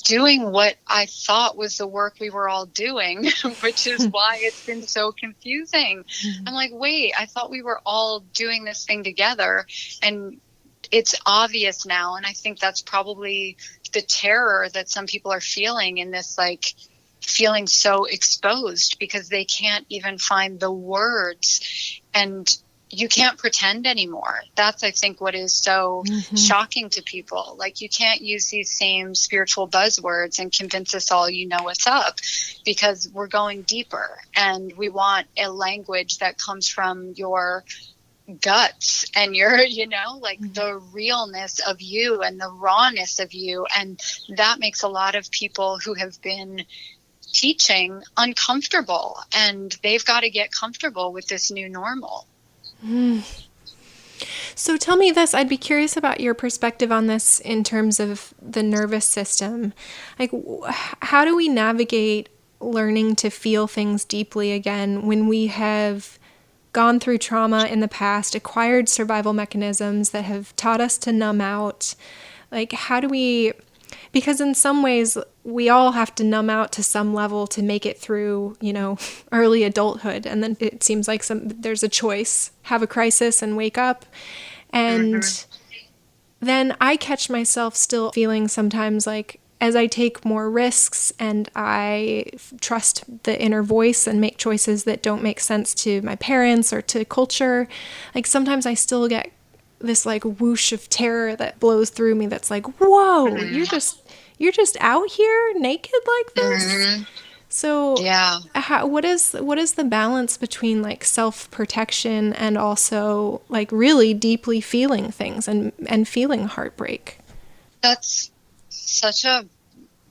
doing what I thought was the work we were all doing, which is why it's been so confusing. I'm like, wait, I thought we were all doing this thing together, and it's obvious now. And I think that's probably the terror that some people are feeling in this, like, feeling so exposed because they can't even find the words, and you can't pretend anymore. That's, I think, what is so shocking to people. Like, you can't use these same spiritual buzzwords and convince us all you know what's up, because we're going deeper, and we want a language that comes from your guts and your, the realness of you and the rawness of you. And that makes a lot of people who have been teaching uncomfortable, and they've got to get comfortable with this new normal. So tell me this, I'd be curious about your perspective on this in terms of the nervous system. Like, how do we navigate learning to feel things deeply again when we have gone through trauma in the past, acquired survival mechanisms that have taught us to numb out? Like, how do we... Because in some ways, we all have to numb out to some level to make it through, early adulthood. And then it seems like there's a choice, have a crisis and wake up. And then I catch myself still feeling sometimes like, as I take more risks and I trust the inner voice and make choices that don't make sense to my parents or to culture, like sometimes I still get this like whoosh of terror that blows through me that's like, whoa, you're just out here naked like this? So yeah, what is the balance between like self-protection and also like really deeply feeling things and feeling heartbreak? That's such a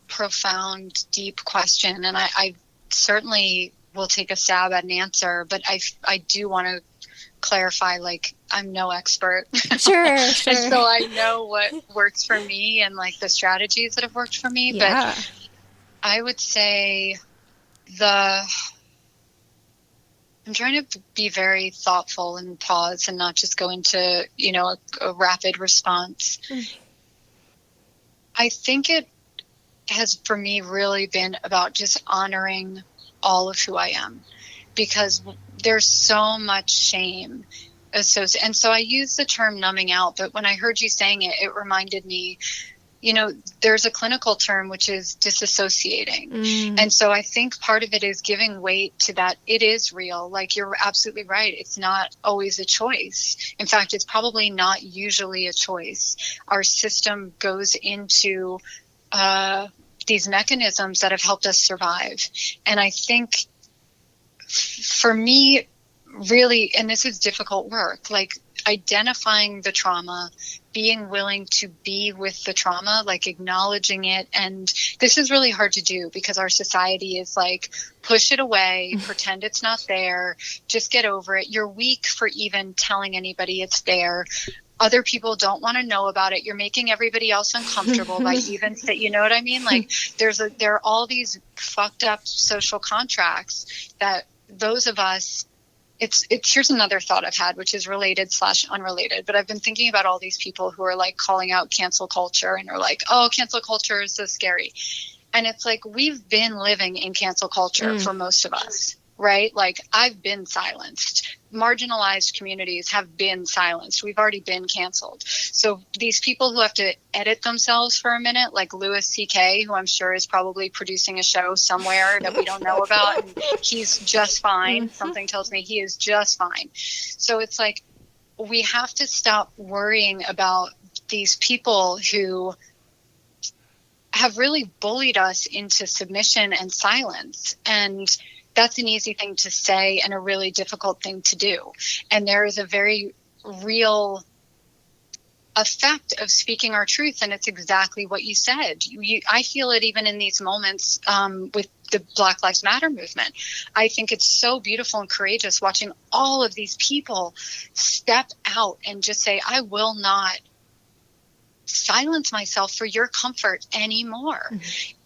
profound, deep question, and I certainly will take a stab at an answer, but I do want to clarify, like, I'm no expert. Sure. And so I know what works for me and like the strategies that have worked for me. Yeah. But I would say I'm trying to be very thoughtful and pause and not just go into, a rapid response. I think it has, for me, really been about just honoring all of who I am, because there's so much shame associated. And so I use the term numbing out, but when I heard you saying it, it reminded me there's a clinical term, which is disassociating. And so I think part of it is giving weight to that. It is real. Like, you're absolutely right. It's not always a choice. In fact, it's probably not usually a choice. Our system goes into these mechanisms that have helped us survive. And I think for me, really, and this is difficult work, like identifying the trauma, being willing to be with the trauma, like acknowledging it. And this is really hard to do because our society is like, push it away, pretend it's not there, just get over it. You're weak for even telling anybody it's there. Other people don't want to know about it. You're making everybody else uncomfortable by even say, you know what I mean? Like, there are all these fucked up social contracts that those of us, it's here's another thought I've had, which is related / unrelated, but I've been thinking about all these people who are like calling out cancel culture and are like, oh, cancel culture is so scary. And it's like, we've been living in cancel culture for most of us, right? Like, I've been silenced. Marginalized communities have been silenced. We've already been canceled. So these people who have to edit themselves for a minute, like Louis C.K., who I'm sure is probably producing a show somewhere that we don't know about, and he's just fine. Something tells me he is just fine. So it's like, we have to stop worrying about these people who have really bullied us into submission and silence. And that's an easy thing to say and a really difficult thing to do. And there is a very real effect of speaking our truth. And it's exactly what you said. I feel it even in these moments with the Black Lives Matter movement. I think it's so beautiful and courageous watching all of these people step out and just say, I will not silence myself for your comfort anymore.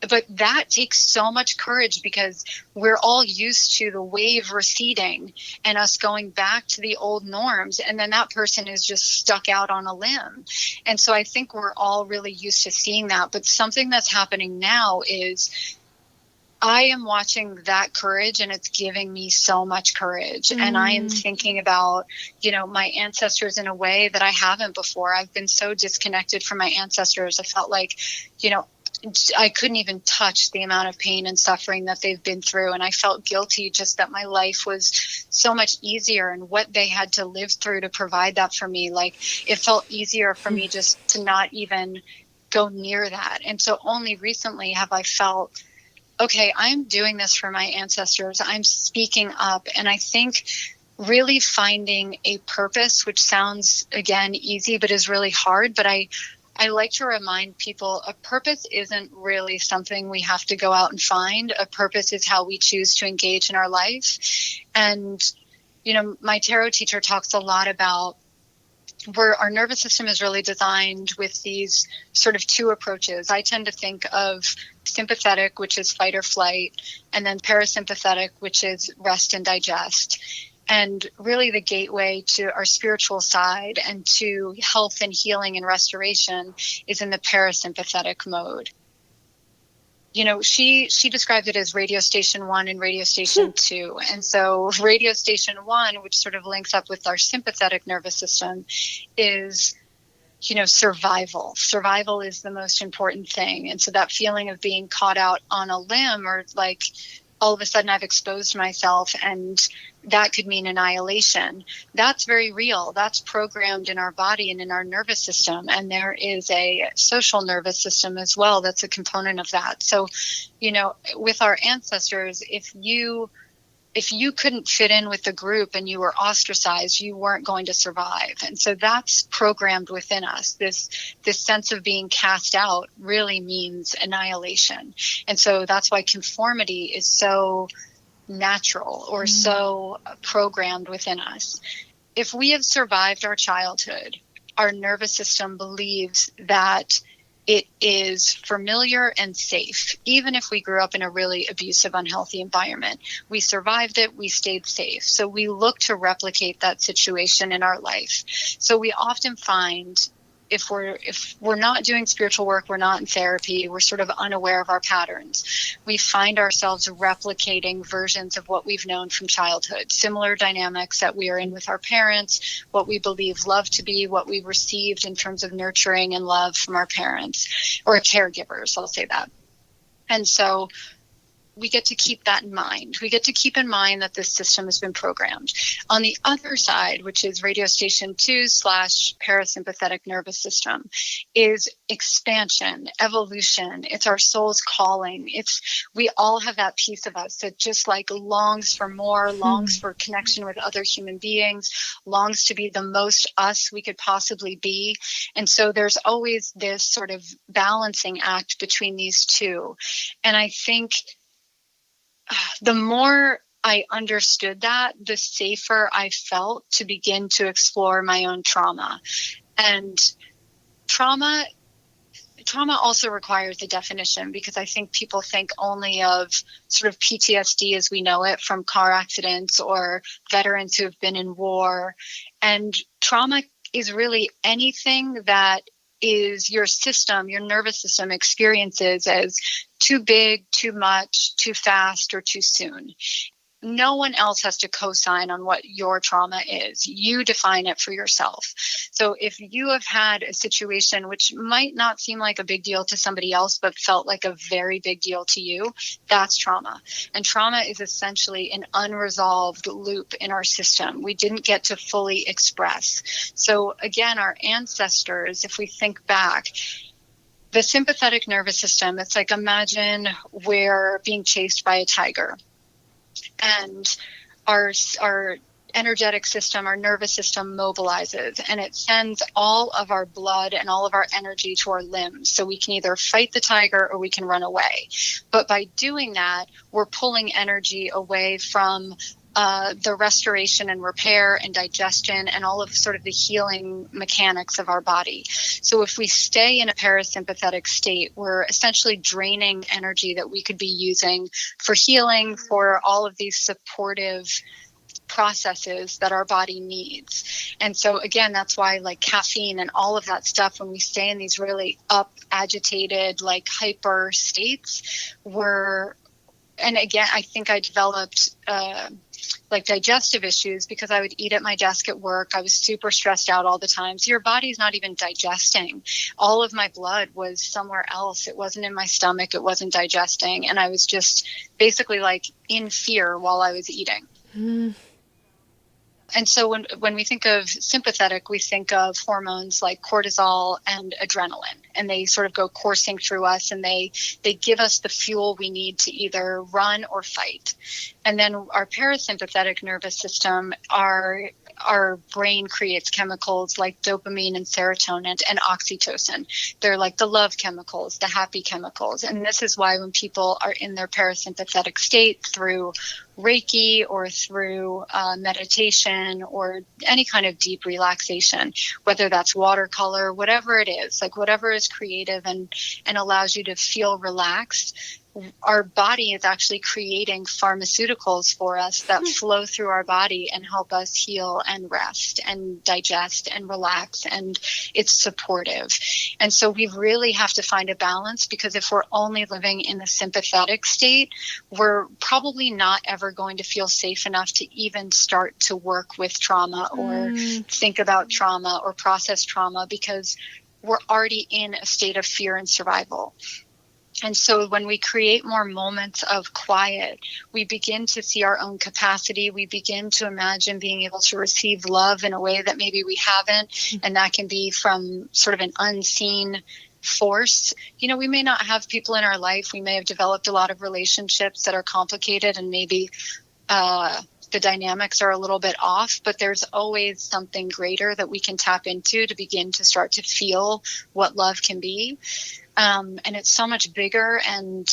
But that takes so much courage because we're all used to the wave receding and us going back to the old norms, and then that person is just stuck out on a limb. And so I think we're all really used to seeing that. But something that's happening now is I am watching that courage, and it's giving me so much courage. And I am thinking about, my ancestors in a way that I haven't before. I've been so disconnected from my ancestors. I felt like, I couldn't even touch the amount of pain and suffering that they've been through. And I felt guilty just that my life was so much easier, and what they had to live through to provide that for me. Like, it felt easier for me just to not even go near that. And so only recently have I felt, okay, I'm doing this for my ancestors. I'm speaking up. And I think really finding a purpose, which sounds, again, easy, but is really hard. But I like to remind people, a purpose isn't really something we have to go out and find. A purpose is how we choose to engage in our life. And, my tarot teacher talks a lot about where our nervous system is really designed with these sort of two approaches. I tend to think of sympathetic, which is fight or flight, and then parasympathetic, which is rest and digest. And really the gateway to our spiritual side and to health and healing and restoration is in the parasympathetic mode. She described it as radio station 1 and radio station 2. And so radio station 1, which sort of links up with our sympathetic nervous system, is, survival. Survival is the most important thing. And so that feeling of being caught out on a limb, or like all of a sudden I've exposed myself, and that could mean annihilation. That's very real. That's programmed in our body and in our nervous system. And there is a social nervous system as well that's a component of that. So, with our ancestors, if you couldn't fit in with the group and you were ostracized, you weren't going to survive. And so that's programmed within us. This sense of being cast out really means annihilation. And so that's why conformity is so natural or so programmed within us. If we have survived our childhood, our nervous system believes that it is familiar and safe. Even if we grew up in a really abusive, unhealthy environment, we survived it, we stayed safe. So we look to replicate that situation in our life. So we often find if we're not doing spiritual work, we're not in therapy, we're sort of unaware of our patterns. We find ourselves replicating versions of what we've known from childhood, similar dynamics that we are in with our parents, what we believe love to be, what we received in terms of nurturing and love from our parents or caregivers, I'll say that. And so we get to keep that in mind. We get to keep in mind that this system has been programmed. On the other side, which is radio station 2 / parasympathetic nervous system, is expansion, evolution. It's our soul's calling. We all have that piece of us that just like longs for more, longs for connection with other human beings, longs to be the most us we could possibly be. And so there's always this sort of balancing act between these two. And I think the more I understood that, the safer I felt to begin to explore my own trauma. And trauma also requires a definition, because I think people think only of sort of PTSD as we know it from car accidents or veterans who have been in war. And trauma is really anything that is your system, your nervous system experiences as too big, too much, too fast, or too soon. No one else has to co-sign on what your trauma is. You define it for yourself. So if you have had a situation which might not seem like a big deal to somebody else, but felt like a very big deal to you, that's trauma. And trauma is essentially an unresolved loop in our system we didn't get to fully express. So again, our ancestors, if we think back, the sympathetic nervous system, it's like, imagine we're being chased by a tiger. And our energetic system, our nervous system mobilizes, and it sends all of our blood and all of our energy to our limbs. So we can either fight the tiger or we can run away. But by doing that, we're pulling energy away from the restoration and repair and digestion and all of sort of the healing mechanics of our body. So if we stay in a parasympathetic state, we're essentially draining energy that we could be using for healing, for all of these supportive processes that our body needs. And so again, that's why like caffeine and all of that stuff, when we stay in these really up, agitated, like hyper states, and again, I think I developed like digestive issues because I would eat at my desk at work. I was super stressed out all the time. So your body's not even digesting. All of my blood was somewhere else. It wasn't in my stomach. It wasn't digesting. And I was just basically like in fear while I was eating. And so when we think of sympathetic, we think of hormones like cortisol and adrenaline, and they sort of go coursing through us, and they give us the fuel we need to either run or fight. And then our parasympathetic nervous system, our brain creates chemicals like dopamine and serotonin and oxytocin. They're like the love chemicals, the happy chemicals. And this is why when people are in their parasympathetic state through Reiki or through meditation or any kind of deep relaxation, whether that's watercolor, whatever it is, like whatever is creative and allows you to feel relaxed, our body is actually creating pharmaceuticals for us that flow through our body and help us heal and rest and digest and relax, and it's supportive. And so we really have to find a balance, because if we're only living in the sympathetic state, we're probably not ever going to feel safe enough to even start to work with trauma or think about trauma or process trauma, because we're already in a state of fear and survival. And so when we create more moments of quiet, we begin to see our own capacity. We begin to imagine being able to receive love in a way that maybe we haven't. And that can be from sort of an unseen force. You know, we may not have people in our life. We may have developed a lot of relationships that are complicated, and maybe the dynamics are a little bit off, but there's always something greater that we can tap into to begin to start to feel what love can be. And it's so much bigger and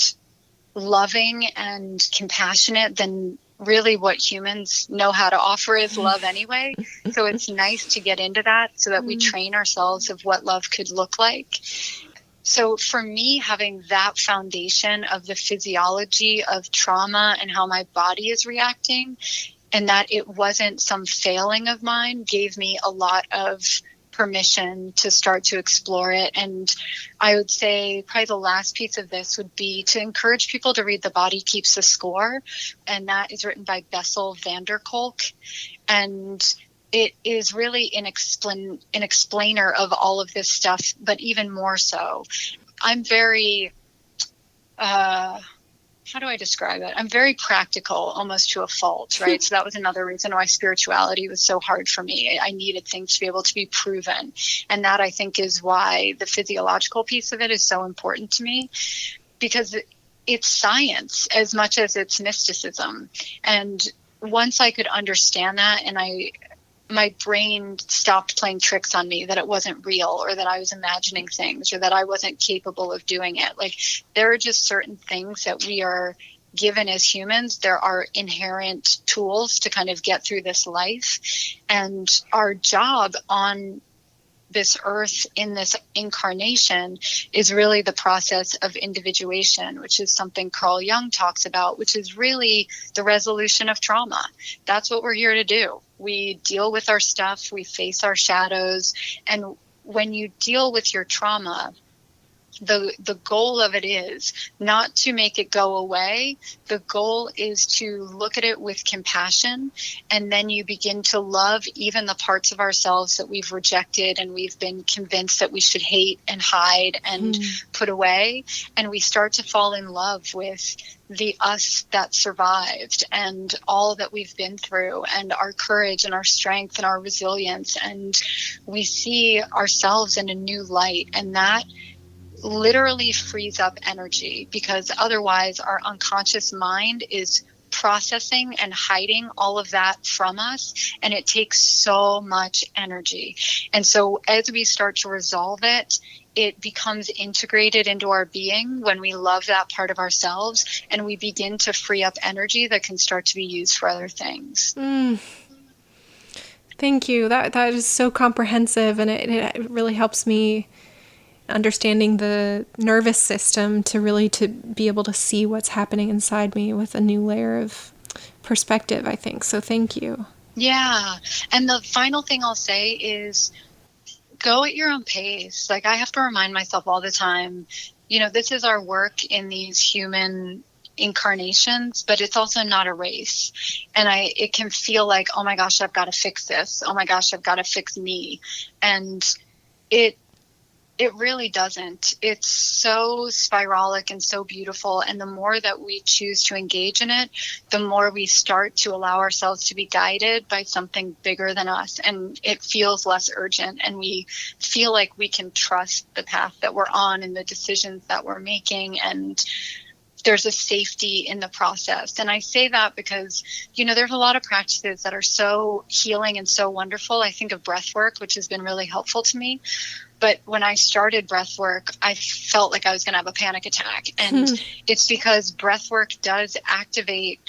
loving and compassionate than really what humans know how to offer is love anyway. So it's nice to get into that so that we train ourselves of what love could look like. So for me, having that foundation of the physiology of trauma and how my body is reacting, and that it wasn't some failing of mine, gave me a lot of permission to start to explore it. And I would say probably the last piece of this would be to encourage people to read The Body Keeps the Score. And that is written by Bessel van der Kolk. And it is really an explainer of all of this stuff, but even more so. I'm very, how do I describe it? I'm very practical, almost to a fault, right? So that was another reason why spirituality was so hard for me. I needed things to be able to be proven. And that, I think, is why the physiological piece of it is so important to me, because it's science as much as it's mysticism. And once I could understand that, and my brain stopped playing tricks on me that it wasn't real, or that I was imagining things, or that I wasn't capable of doing it. Like, there are just certain things that we are given as humans. There are inherent tools to kind of get through this life. And our job on this earth in this incarnation is really the process of individuation, which is something Carl Jung talks about, which is really the resolution of trauma. That's what we're here to do. We deal with our stuff, we face our shadows. And when you deal with your trauma, the goal of it is not to make it go away. The goal is to look at it with compassion, and then you begin to love even the parts of ourselves that we've rejected and we've been convinced that we should hate and hide and put away. And we start to fall in love with the us that survived and all that we've been through, and our courage and our strength and our resilience. And we see ourselves in a new light, and that literally frees up energy, because otherwise our unconscious mind is processing and hiding all of that from us, and it takes so much energy. And so as we start to resolve it, it becomes integrated into our being when we love that part of ourselves, and we begin to free up energy that can start to be used for other things. Thank you. That is so comprehensive, and it really helps me understanding the nervous system to be able to see what's happening inside me with a new layer of perspective, I think. So thank you. Yeah. And the final thing I'll say is go at your own pace. Like, I have to remind myself all the time, this is our work in these human incarnations, but it's also not a race. And it can feel like, oh my gosh, I've got to fix this. Oh my gosh, I've got to fix me. And it really doesn't. It's so spiralic and so beautiful. And the more that we choose to engage in it, the more we start to allow ourselves to be guided by something bigger than us. And it feels less urgent. And we feel like we can trust the path that we're on and the decisions that we're making. And there's a safety in the process. And I say that because, there's a lot of practices that are so healing and so wonderful. I think of breath work, which has been really helpful to me. But when I started breath work, I felt like I was going to have a panic attack. And it's because breath work does activate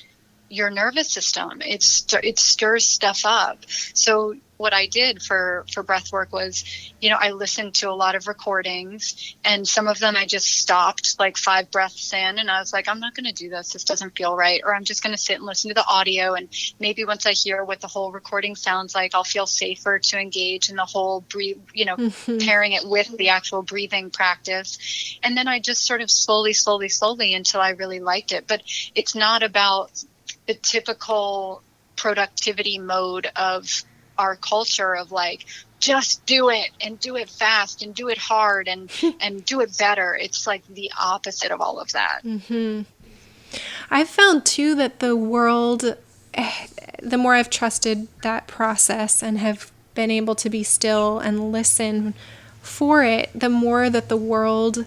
your nervous system. It stirs stuff up. So what I did for breath work was, I listened to a lot of recordings, and some of them I just stopped like 5 breaths in, and I was like, I'm not going to do this. This doesn't feel right. Or I'm just going to sit and listen to the audio. And maybe once I hear what the whole recording sounds like, I'll feel safer to engage in the whole breathe, pairing it with the actual breathing practice. And then I just sort of slowly until I really liked it. But it's not about the typical productivity mode of our culture of like, just do it and do it fast and do it hard and do it better. It's like the opposite of all of that. I've found too that the world, the more I've trusted that process and have been able to be still and listen for it, the more that the world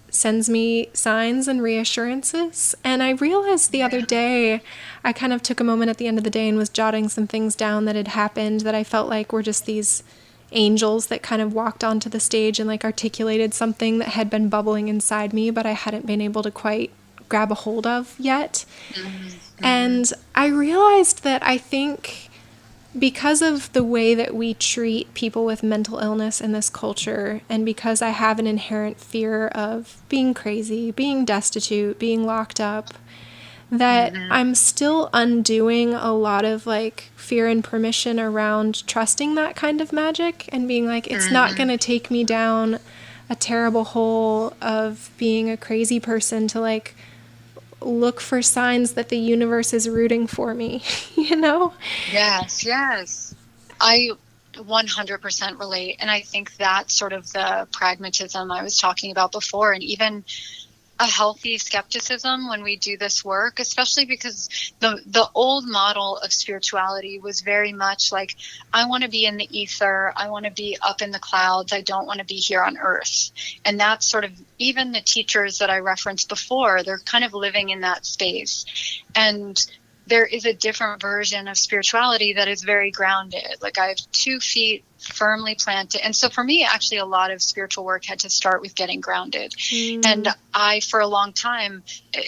sends me signs and reassurances. And I realized the other day, I kind of took a moment at the end of the day and was jotting some things down that had happened that I felt like were just these angels that kind of walked onto the stage and like articulated something that had been bubbling inside me, but I hadn't been able to quite grab a hold of yet. And I realized that I think because of the way that we treat people with mental illness in this culture, and because I have an inherent fear of being crazy, being destitute, being locked up, that I'm still undoing a lot of like fear and permission around trusting that kind of magic and being like, it's not going to take me down a terrible hole of being a crazy person to like look for signs that the universe is rooting for me, you know? Yes, yes. I 100% relate. And I think that's sort of the pragmatism I was talking about before, and even a healthy skepticism when we do this work, especially because the old model of spirituality was very much like, I want to be in the ether, I want to be up in the clouds, I don't want to be here on earth. And that's sort of, even the teachers that I referenced before, they're kind of living in that space. And there is a different version of spirituality that is very grounded. Like, I have 2 feet firmly planted. And so for me, actually, a lot of spiritual work had to start with getting grounded. And I, for a long time,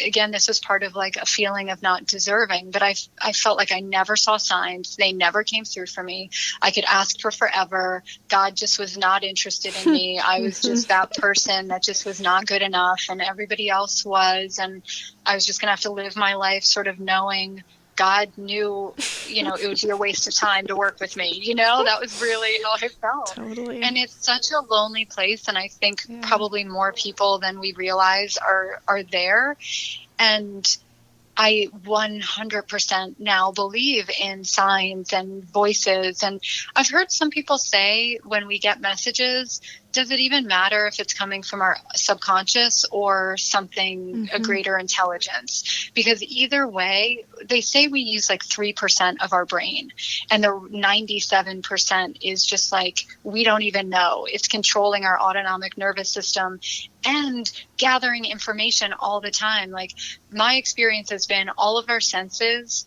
again, this was part of like a feeling of not deserving, but I felt like I never saw signs. They never came through for me. I could ask for forever. God just was not interested in me. I was just that person that just was not good enough, and everybody else was. And I was just going to have to live my life sort of knowing God knew, it would be a waste of time to work with me. That was really how I felt. Totally. And it's such a lonely place. And I think probably more people than we realize are there. And I 100% now believe in signs and voices. And I've heard some people say, when we get messages, does it even matter if it's coming from our subconscious or something, a greater intelligence? Because either way, they say we use like 3% of our brain, and the 97% is just like, we don't even know. It's controlling our autonomic nervous system and gathering information all the time. Like, my experience has been, all of our senses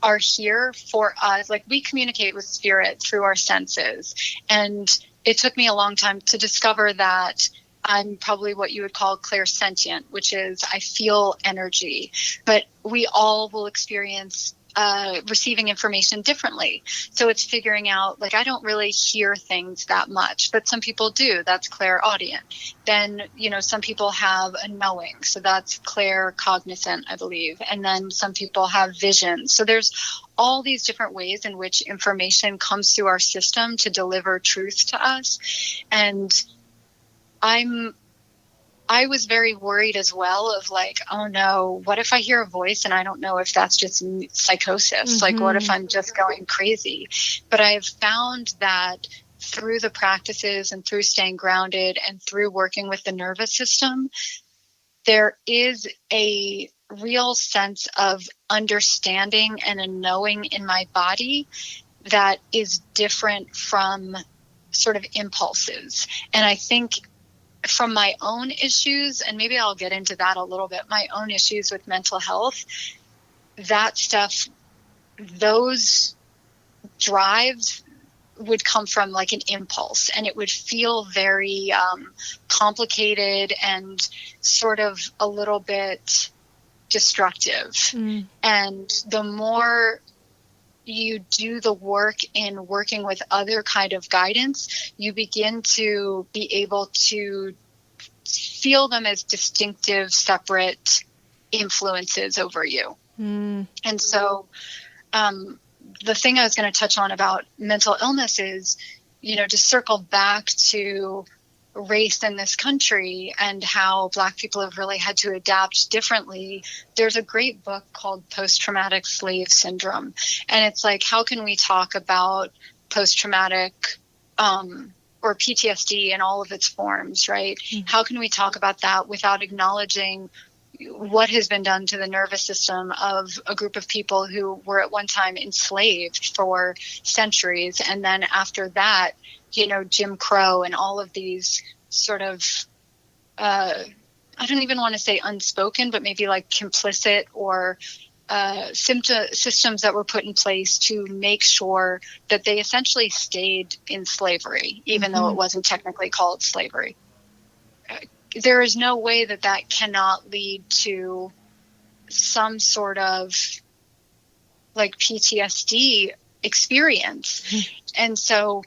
are here for us. Like, we communicate with spirit through our senses. And it took me a long time to discover that I'm probably what you would call clairsentient, which is I feel energy. But we all will experience receiving information differently. So it's figuring out, like, I don't really hear things that much, but some people do. That's clairaudient. Then, some people have a knowing. So that's claircognizant, I believe. And then some people have vision. So there's all these different ways in which information comes through our system to deliver truth to us. And I was very worried as well of like, oh no, what if I hear a voice and I don't know if that's just psychosis? Like, what if I'm just going crazy? But I've found that through the practices and through staying grounded and through working with the nervous system, there is a real sense of understanding and a knowing in my body that is different from sort of impulses. And I think from my own issues, and maybe I'll get into that a little bit, my own issues with mental health, that stuff, those drives would come from like an impulse, and it would feel very complicated and sort of a little bit destructive. And the more you do the work in working with other kind of guidance, you begin to be able to feel them as distinctive, separate influences over you. And so the thing I was going to touch on about mental illness is, to circle back to race in this country and how Black people have really had to adapt differently. There's a great book called Post-Traumatic Slave Syndrome. And it's like, how can we talk about post-traumatic or PTSD in all of its forms, right? How can we talk about that without acknowledging what has been done to the nervous system of a group of people who were at one time enslaved for centuries? And then after that, Jim Crow and all of these sort of, I don't even want to say unspoken, but maybe like complicit or systems that were put in place to make sure that they essentially stayed in slavery, even though it wasn't technically called slavery. There is no way that cannot lead to some sort of like PTSD experience. And so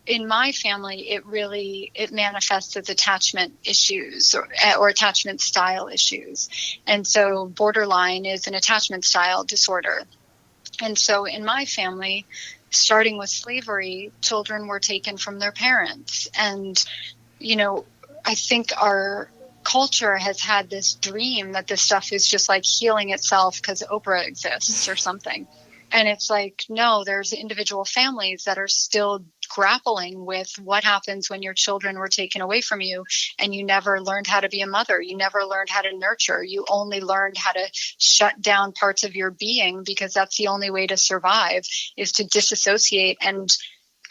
in my family, it manifests as attachment issues or attachment style issues. And so borderline is an attachment style disorder. And so in my family, starting with slavery, children were taken from their parents. And, I think our culture has had this dream that this stuff is just like healing itself because Oprah exists or something. And it's like, no, there's individual families that are still grappling with what happens when your children were taken away from you and you never learned how to be a mother. You never learned how to nurture. You only learned how to shut down parts of your being because that's the only way to survive, is to disassociate. And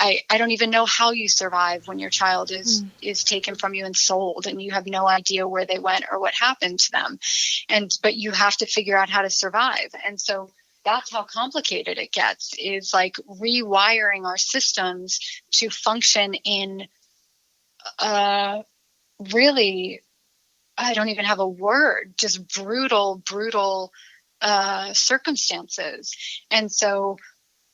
I don't even know how you survive when your child is taken from you and sold and you have no idea where they went or what happened to them. But you have to figure out how to survive. And so that's how complicated it gets, is like rewiring our systems to function in really, I don't even have a word, just brutal circumstances. And so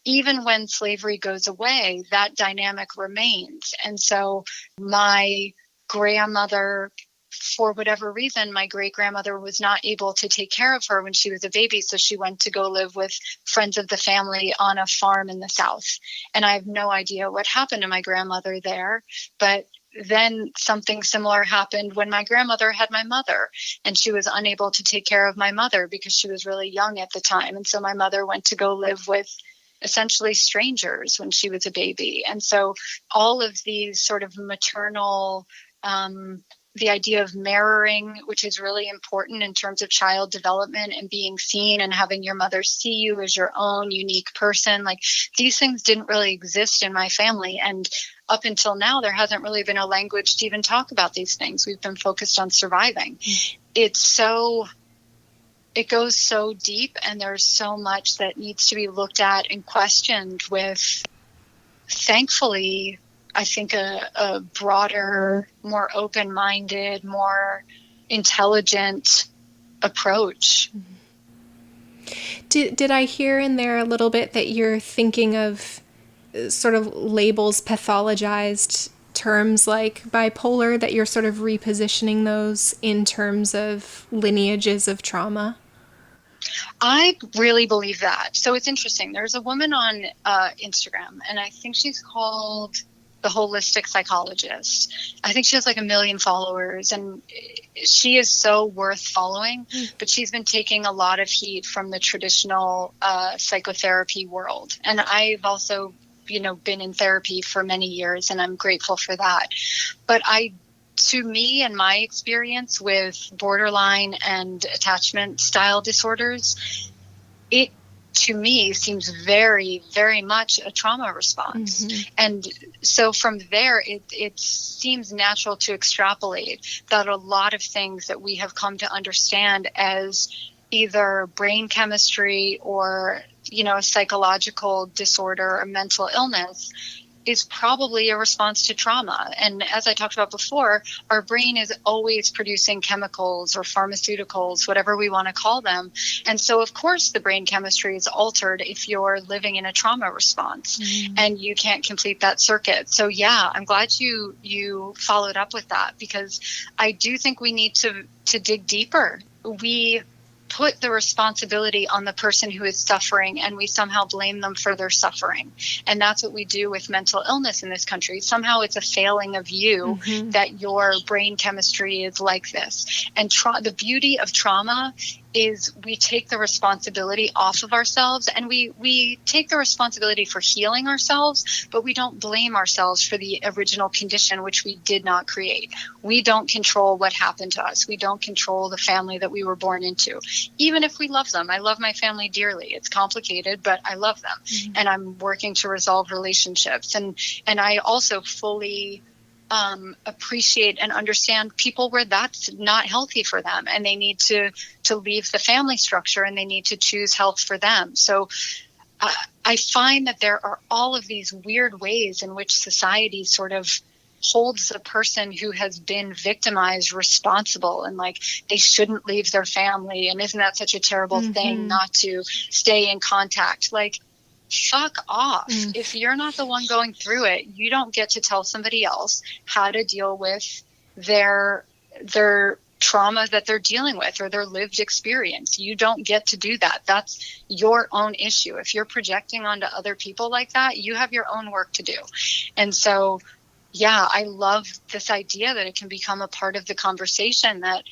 even when slavery goes away, that dynamic remains. And so my grandmother, for whatever reason, my great-grandmother was not able to take care of her when she was a baby. So she went to go live with friends of the family on a farm in the South. And I have no idea what happened to my grandmother there. But then something similar happened when my grandmother had my mother, and she was unable to take care of my mother because she was really young at the time. And so my mother went to go live with essentially strangers when she was a baby. And so all of these sort of maternal, the idea of mirroring, which is really important in terms of child development and being seen and having your mother see you as your own unique person. Like, these things didn't really exist in my family. And up until now, there hasn't really been a language to even talk about these things. We've been focused on surviving. It goes so deep, and there's so much that needs to be looked at and questioned with, thankfully, I think a broader, more open-minded, more intelligent approach. Did I hear in there a little bit that you're thinking of sort of labels, pathologized terms like bipolar, that you're sort of repositioning those in terms of lineages of trauma? I really believe that. So it's interesting. There's a woman on Instagram, and I think she's called The Holistic Psychologist. I think she has like 1 million followers, and she is so worth following, but she's been taking a lot of heat from the traditional psychotherapy world. And I've also, been in therapy for many years, and I'm grateful for that. But to me and my experience with borderline and attachment style disorders, it to me seems very, very much a trauma response. Mm-hmm. And so from there, it seems natural to extrapolate that a lot of things that we have come to understand as either brain chemistry or, a psychological disorder or mental illness is probably a response to trauma. And as I talked about before, our brain is always producing chemicals or pharmaceuticals, whatever we want to call them. And so, of course, the brain chemistry is altered if you're living in a trauma response and you can't complete that circuit. So, yeah, I'm glad you followed up with that, because I do think we need to dig deeper. We put the responsibility on the person who is suffering, and we somehow blame them for their suffering. And that's what we do with mental illness in this country. Somehow it's a failing of you that your brain chemistry is like this. And the beauty of trauma is we take the responsibility off of ourselves, and we take the responsibility for healing ourselves, but we don't blame ourselves for the original condition, which we did not create. We don't control what happened to us. We don't control the family that we were born into, even if we love them. I love my family dearly. It's complicated, but I love them. And I'm working to resolve relationships. And I also fully appreciate and understand people where that's not healthy for them, and they need to leave the family structure, and they need to choose health for them. So I find that there are all of these weird ways in which society sort of holds the person who has been victimized responsible, and like they shouldn't leave their family, and isn't that such a terrible thing not to stay in contact? Like, fuck off. If you're not the one going through it, you don't get to tell somebody else how to deal with their trauma that they're dealing with or their lived experience. You don't get to do that. That's your own issue. If you're projecting onto other people like that, you have your own work to do. And so, yeah, I love this idea that it can become a part of the conversation, that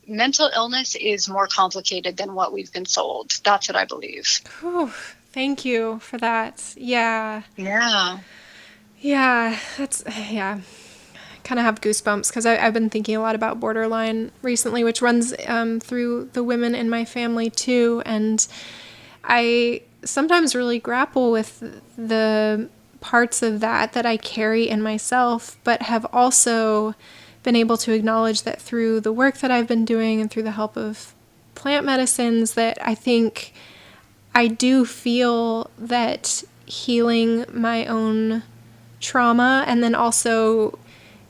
mental illness is more complicated than what we've been sold. That's what I believe. Whew, thank you for that. Yeah. Yeah. Yeah. Yeah. Kind of have goosebumps because I've been thinking a lot about borderline recently, which runs through the women in my family too. And I sometimes really grapple with the parts of that I carry in myself, but have also been able to acknowledge that through the work that I've been doing and through the help of plant medicines, that I think I do feel that healing my own trauma and then also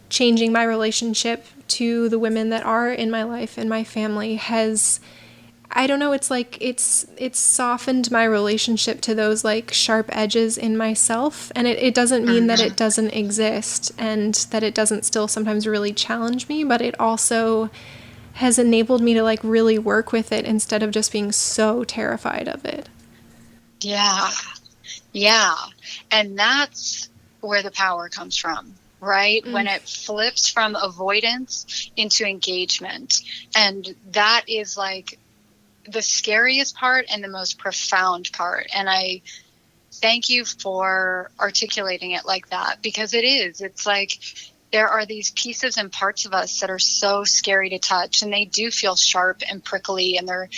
changing my relationship to the women that are in my life and my family has, I don't know, it's like it's softened my relationship to those like sharp edges in myself. And it doesn't mean that it doesn't exist and that it doesn't still sometimes really challenge me, but it also has enabled me to like really work with it instead of just being so terrified of it. Yeah. Yeah. And that's where the power comes from, right? When it flips from avoidance into engagement. And that is like the scariest part and the most profound part. And I thank you for articulating it like that, because it is. It's like there are these pieces and parts of us that are so scary to touch, and they do feel sharp and prickly, and they're,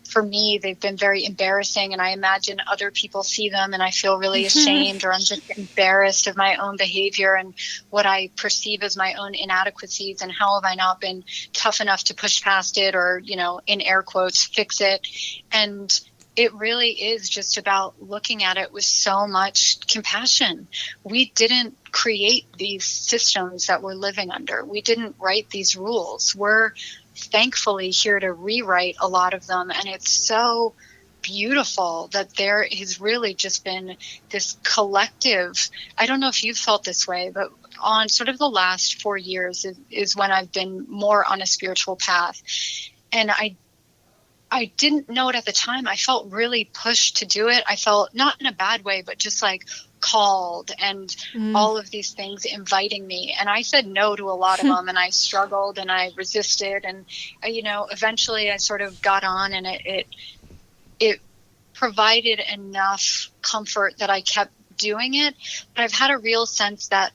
for me, they've been very embarrassing, and I imagine other people see them and I feel really ashamed, or I'm just embarrassed of my own behavior and what I perceive as my own inadequacies, and how have I not been tough enough to push past it, or, you know, in air quotes, fix it. And it really is just about looking at it with so much compassion. We didn't create these systems that we're living under. We didn't write these rules. We're thankfully here to rewrite a lot of them. And it's so beautiful that there has really just been this collective, I don't know if you've felt this way, but on sort of the last 4 years is when I've been more on a spiritual path. And I didn't know it at the time. I felt really pushed to do it. I felt, not in a bad way, but just like called, and all of these things inviting me. And I said no to a lot of them, and I struggled and I resisted. And, you know, eventually I sort of got on, and it provided enough comfort that I kept doing it. But I've had a real sense that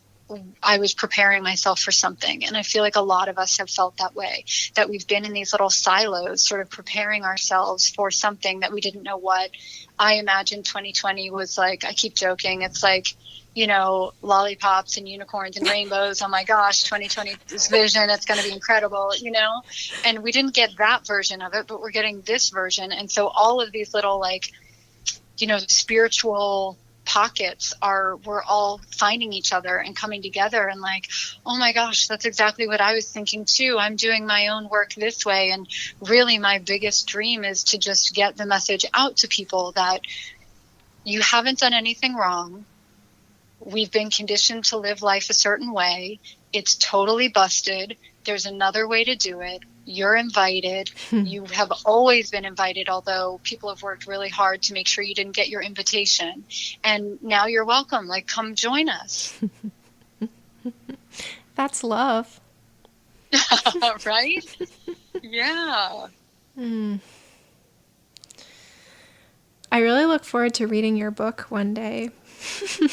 I was preparing myself for something. And I feel like a lot of us have felt that way, that we've been in these little silos, sort of preparing ourselves for something that we didn't know what. I imagine 2020 was like, I keep joking, it's like, you know, lollipops and unicorns and rainbows. Oh my gosh, 2020's vision, it's going to be incredible, you know? And we didn't get that version of it, but we're getting this version. And so all of these little, like, you know, spiritual pockets we're all finding each other and coming together, and like, oh my gosh, that's exactly what I was thinking too. I'm doing my own work this way. And really my biggest dream is to just get the message out to people that you haven't done anything wrong. We've been conditioned to live life a certain way. It's totally busted. There's another way to do it. You're invited. You have always been invited, although people have worked really hard to make sure you didn't get your invitation. And now you're welcome. Like, come join us. That's love. Right? Yeah. I really look forward to reading your book one day.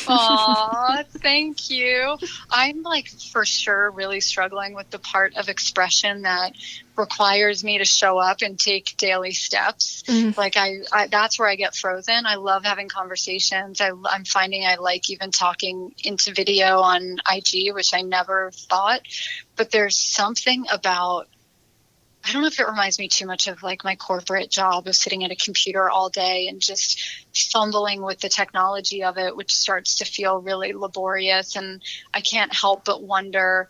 Aw, thank you. I'm like for sure really struggling with the part of expression that requires me to show up and take daily steps. Like I that's where I get frozen. I love having conversations. I'm finding I like even talking into video on IG, which I never thought. But there's something about, I don't know if it reminds me too much of like my corporate job of sitting at a computer all day and just fumbling with the technology of it, which starts to feel really laborious. And I can't help but wonder,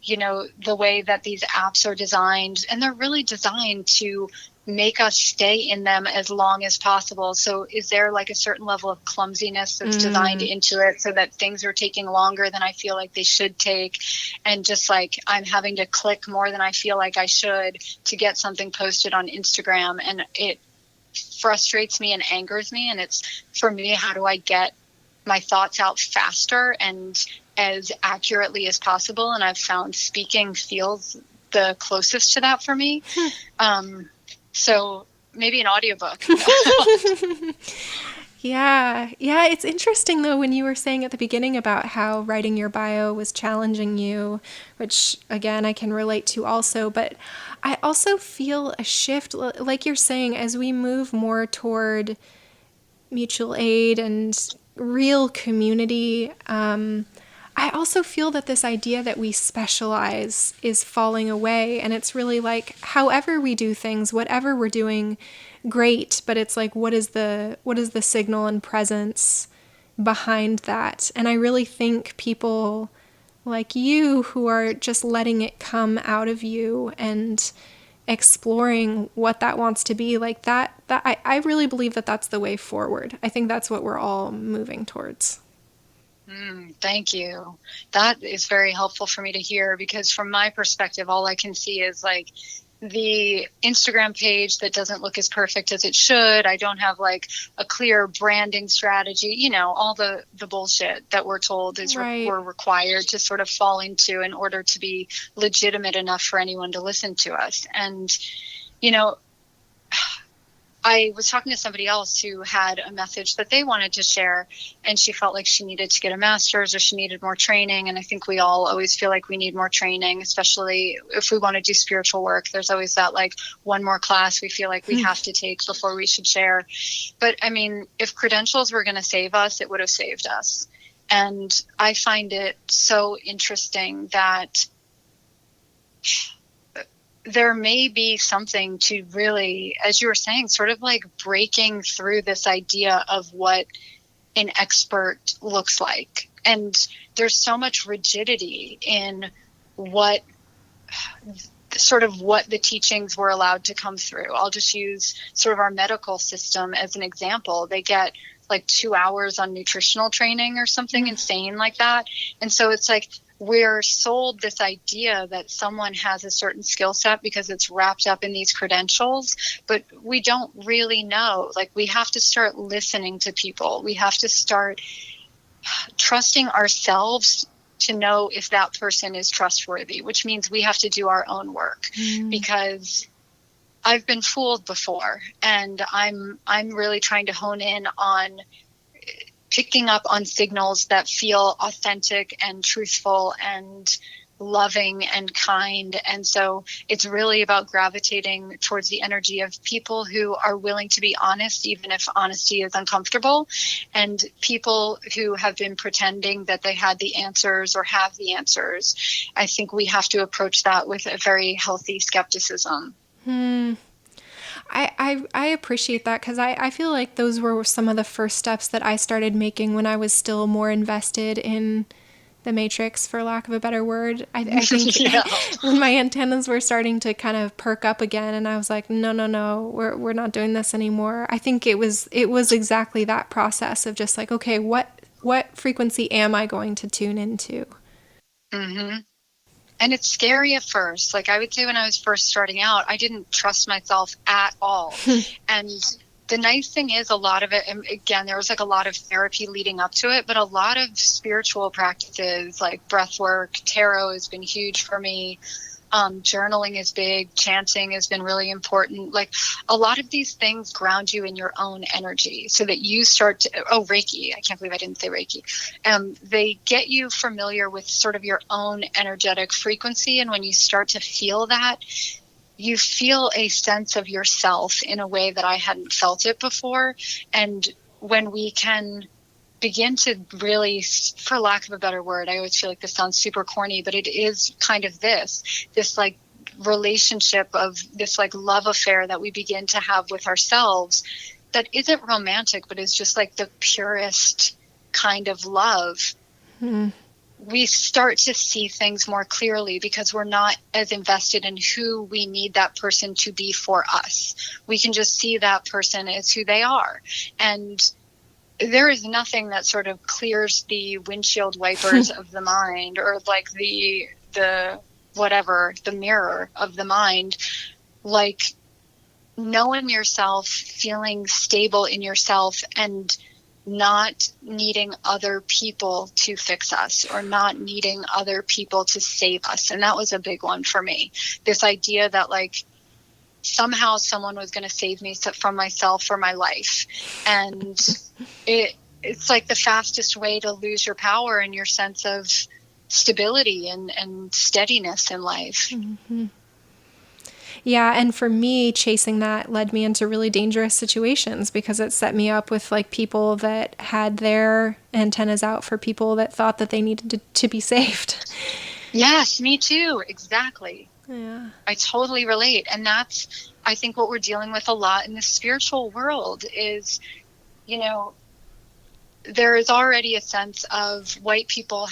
the way that these apps are designed, and they're really designed to make us stay in them as long as possible. So is there like a certain level of clumsiness that's designed into it so that things are taking longer than I feel like they should take? And just like I'm having to click more than I feel like I should to get something posted on Instagram. And it frustrates me and angers me. And it's, for me, how do I get my thoughts out faster and as accurately as possible? And I've found speaking feels the closest to that for me. So maybe an audiobook. Yeah. It's interesting, though, when you were saying at the beginning about how writing your bio was challenging you, which, again, I can relate to also. But I also feel a shift, like you're saying, as we move more toward mutual aid and real community. I also feel that this idea that we specialize is falling away, and it's really like, however we do things, whatever we're doing, great, but it's like, what is the signal and presence behind that? And I really think people like you who are just letting it come out of you and exploring what that wants to be, like that I really believe that that's the way forward. I think that's what we're all moving towards. Thank you. That is very helpful for me to hear, because from my perspective, all I can see is like the Instagram page that doesn't look as perfect as it should. I don't have like a clear branding strategy, all the bullshit that we're told is right. We're required to sort of fall into in order to be legitimate enough for anyone to listen to us. And, I was talking to somebody else who had a message that they wanted to share, and she felt like she needed to get a master's or she needed more training. And I think we all always feel like we need more training, especially if we want to do spiritual work. There's always that like one more class we feel like we have to take before we should share. But I mean, if credentials were going to save us, it would have saved us. And I find it so interesting that there may be something to really, as you were saying, sort of like breaking through this idea of what an expert looks like. And there's so much rigidity in what the teachings were allowed to come through. I'll just use sort of our medical system as an example. They get like 2 hours on nutritional training or something insane like that. And so it's like, we're sold this idea that someone has a certain skill set because it's wrapped up in these credentials, but we don't really know. Like, we have to start listening to people. We have to start trusting ourselves to know if that person is trustworthy, which means we have to do our own work, because I've been fooled before, and I'm really trying to hone in on picking up on signals that feel authentic and truthful and loving and kind. And so it's really about gravitating towards the energy of people who are willing to be honest, even if honesty is uncomfortable, and people who have been pretending that they had the answers or have the answers. I think we have to approach that with a very healthy skepticism. I appreciate that, because I feel like those were some of the first steps that I started making when I was still more invested in the Matrix, for lack of a better word. I think when my antennas were starting to kind of perk up again, and I was like, no, we're not doing this anymore. I think it was exactly that process of just like, okay, what frequency am I going to tune into? Mm-hmm. And it's scary at first. Like, I would say when I was first starting out, I didn't trust myself at all. And the nice thing is, a lot of it, and again, there was like a lot of therapy leading up to it, but a lot of spiritual practices like breath work, tarot has been huge for me. Journaling is big. Chanting has been really important. Like, a lot of these things ground you in your own energy so that you start to, Reiki. I can't believe I didn't say Reiki. They get you familiar with sort of your own energetic frequency. And when you start to feel that, you feel a sense of yourself in a way that I hadn't felt it before. And when we can begin to really, for lack of a better word, I always feel like this sounds super corny, but it is kind of this like relationship of this like love affair that we begin to have with ourselves that isn't romantic, but is just like the purest kind of love. we start to see things more clearly because we're not as invested in who we need that person to be for us. We can just see that person as who they are. And there is nothing that sort of clears the windshield wipers of the mind, or like the whatever, the mirror of the mind, like knowing yourself, feeling stable in yourself, and not needing other people to fix us or not needing other people to save us. And that was a big one for me. This idea that like somehow someone was going to save me from myself or my life. And it's like the fastest way to lose your power and your sense of stability and steadiness in life. Mm-hmm. Yeah, and for me, chasing that led me into really dangerous situations because it set me up with like people that had their antennas out for people that thought that they needed to be saved. Yes, me too. Exactly. Yeah. I totally relate. And that's, I think, what we're dealing with a lot in the spiritual world is, you know, there is already a sense of white people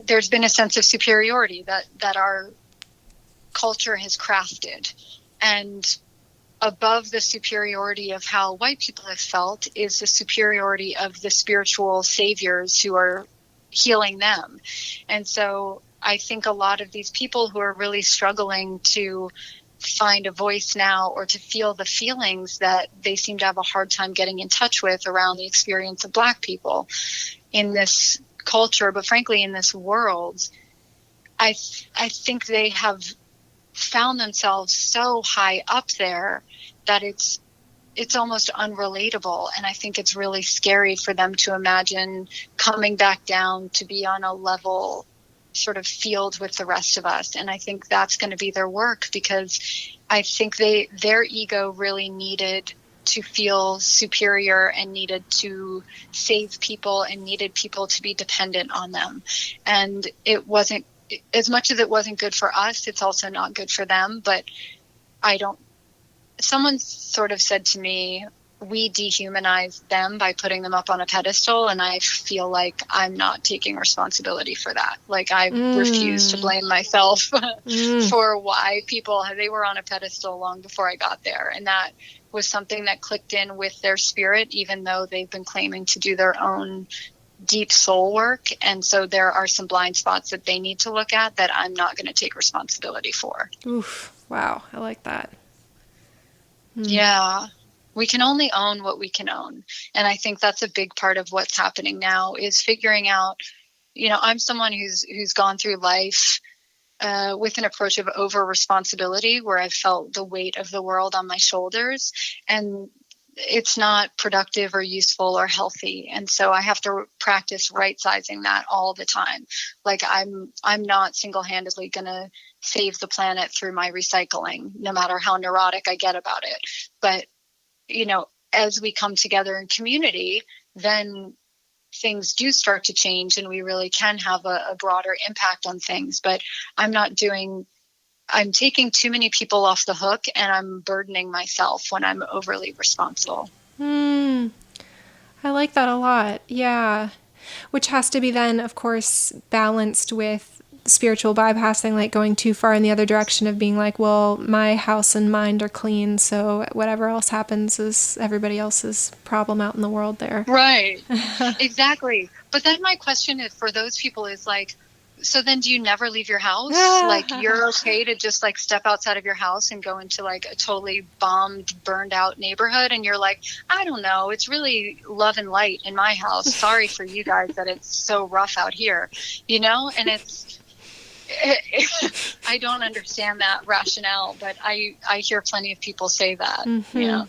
there's been a sense of superiority that our culture has crafted. And above the superiority of how white people have felt is the superiority of the spiritual saviors who are healing them. And so I think a lot of these people who are really struggling to find a voice now or to feel the feelings that they seem to have a hard time getting in touch with around the experience of Black people in this culture, but frankly in this world, I think they have found themselves so high up there that it's almost unrelatable. And I think it's really scary for them to imagine coming back down to be on a level sort of field with the rest of us. And I think that's going to be their work, because I think their ego really needed to feel superior and needed to save people and needed people to be dependent on them. And it wasn't, as much as it wasn't good for us, it's also not good for them. But someone sort of said to me, we dehumanize them by putting them up on a pedestal. And I feel like I'm not taking responsibility for that. Like I refuse to blame myself for why they were on a pedestal long before I got there. And that was something that clicked in with their spirit, even though they've been claiming to do their own deep soul work. And so there are some blind spots that they need to look at that I'm not going to take responsibility for. Oof. Wow. I like that. Yeah. We can only own what we can own. And I think that's a big part of what's happening now is figuring out, I'm someone who's gone through life with an approach of over responsibility, where I've felt the weight of the world on my shoulders, and it's not productive or useful or healthy. And so I have to practice right sizing that all the time. Like I'm not single-handedly going to save the planet through my recycling, no matter how neurotic I get about it. But, as we come together in community, then things do start to change and we really can have a broader impact on things. But I'm taking too many people off the hook, and I'm burdening myself when I'm overly responsible. I like that a lot. Yeah. Which has to be then, of course, balanced with spiritual bypassing, like going too far in the other direction of being like, well, my house and mind are clean, so whatever else happens is everybody else's problem out in the world there. Right. Exactly. But then my question is for those people is like, so then do you never leave your house? Like you're okay to just like step outside of your house and go into like a totally bombed, burned out neighborhood. And you're like, I don't know, it's really love and light in my house. Sorry for you guys that it's so rough out here, and I don't understand that rationale, but I hear plenty of people say that.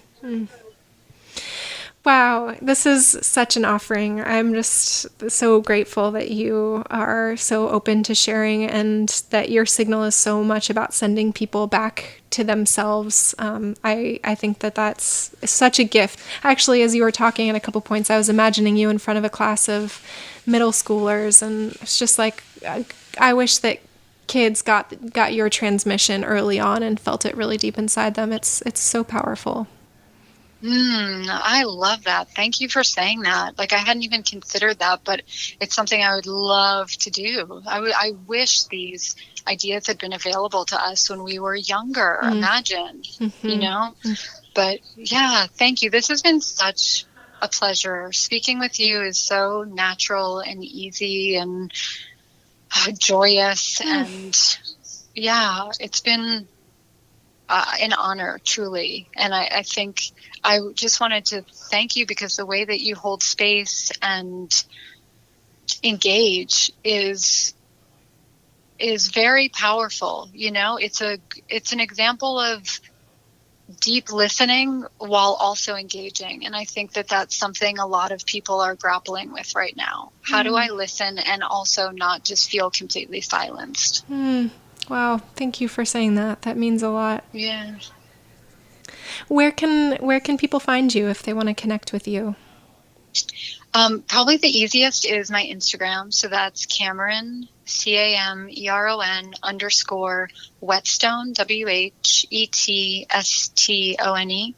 Wow, this is such an offering. I'm just so grateful that you are so open to sharing and that your signal is so much about sending people back to themselves. I think that that's such a gift. Actually, as you were talking at a couple points, I was imagining you in front of a class of middle schoolers, and it's just like, I wish that kids got your transmission early on and felt it really deep inside them. It's so powerful. I love that. Thank you for saying that. Like, I hadn't even considered that, but it's something I would love to do. I wish these ideas had been available to us when we were younger. Imagine, But yeah, thank you. This has been such a pleasure. Speaking with you is so natural and easy and joyous. And yeah, it's been an honor, truly. And I think I just wanted to thank you because the way that you hold space and engage is very powerful. It's an example of deep listening while also engaging. And I think that that's something a lot of people are grappling with right now. How do I listen and also not just feel completely silenced? Wow, thank you for saying that. That means a lot. Yeah. Where can people find you if they want to connect with you? Probably the easiest is my Instagram. So that's Cameron, CAMERON _ Whetstone, WHETSTONE.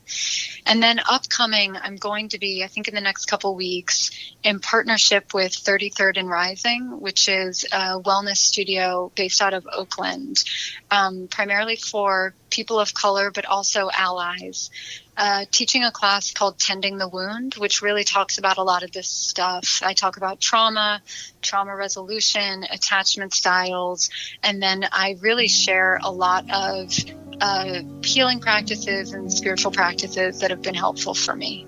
And then upcoming, I'm going to be, I think in the next couple weeks, in partnership with 33rd and Rising, which is a wellness studio based out of Oakland, primarily for people of color, but also allies. Teaching a class called Tending the Wound, which really talks about a lot of this stuff. I talk about trauma resolution, attachment styles, and then I really share a lot of healing practices and spiritual practices that have been helpful for me.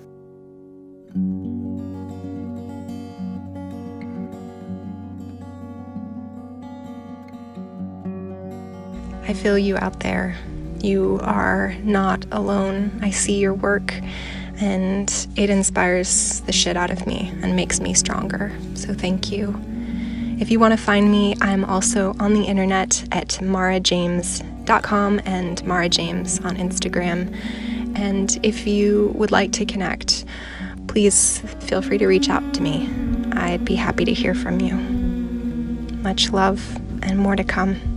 I feel you out there. You are not alone. I see your work, and it inspires the shit out of me and makes me stronger. So thank you. If you want to find me, I'm also on the internet at maurajames.com and Maura James on Instagram. And if you would like to connect, please feel free to reach out to me. I'd be happy to hear from you. Much love and more to come.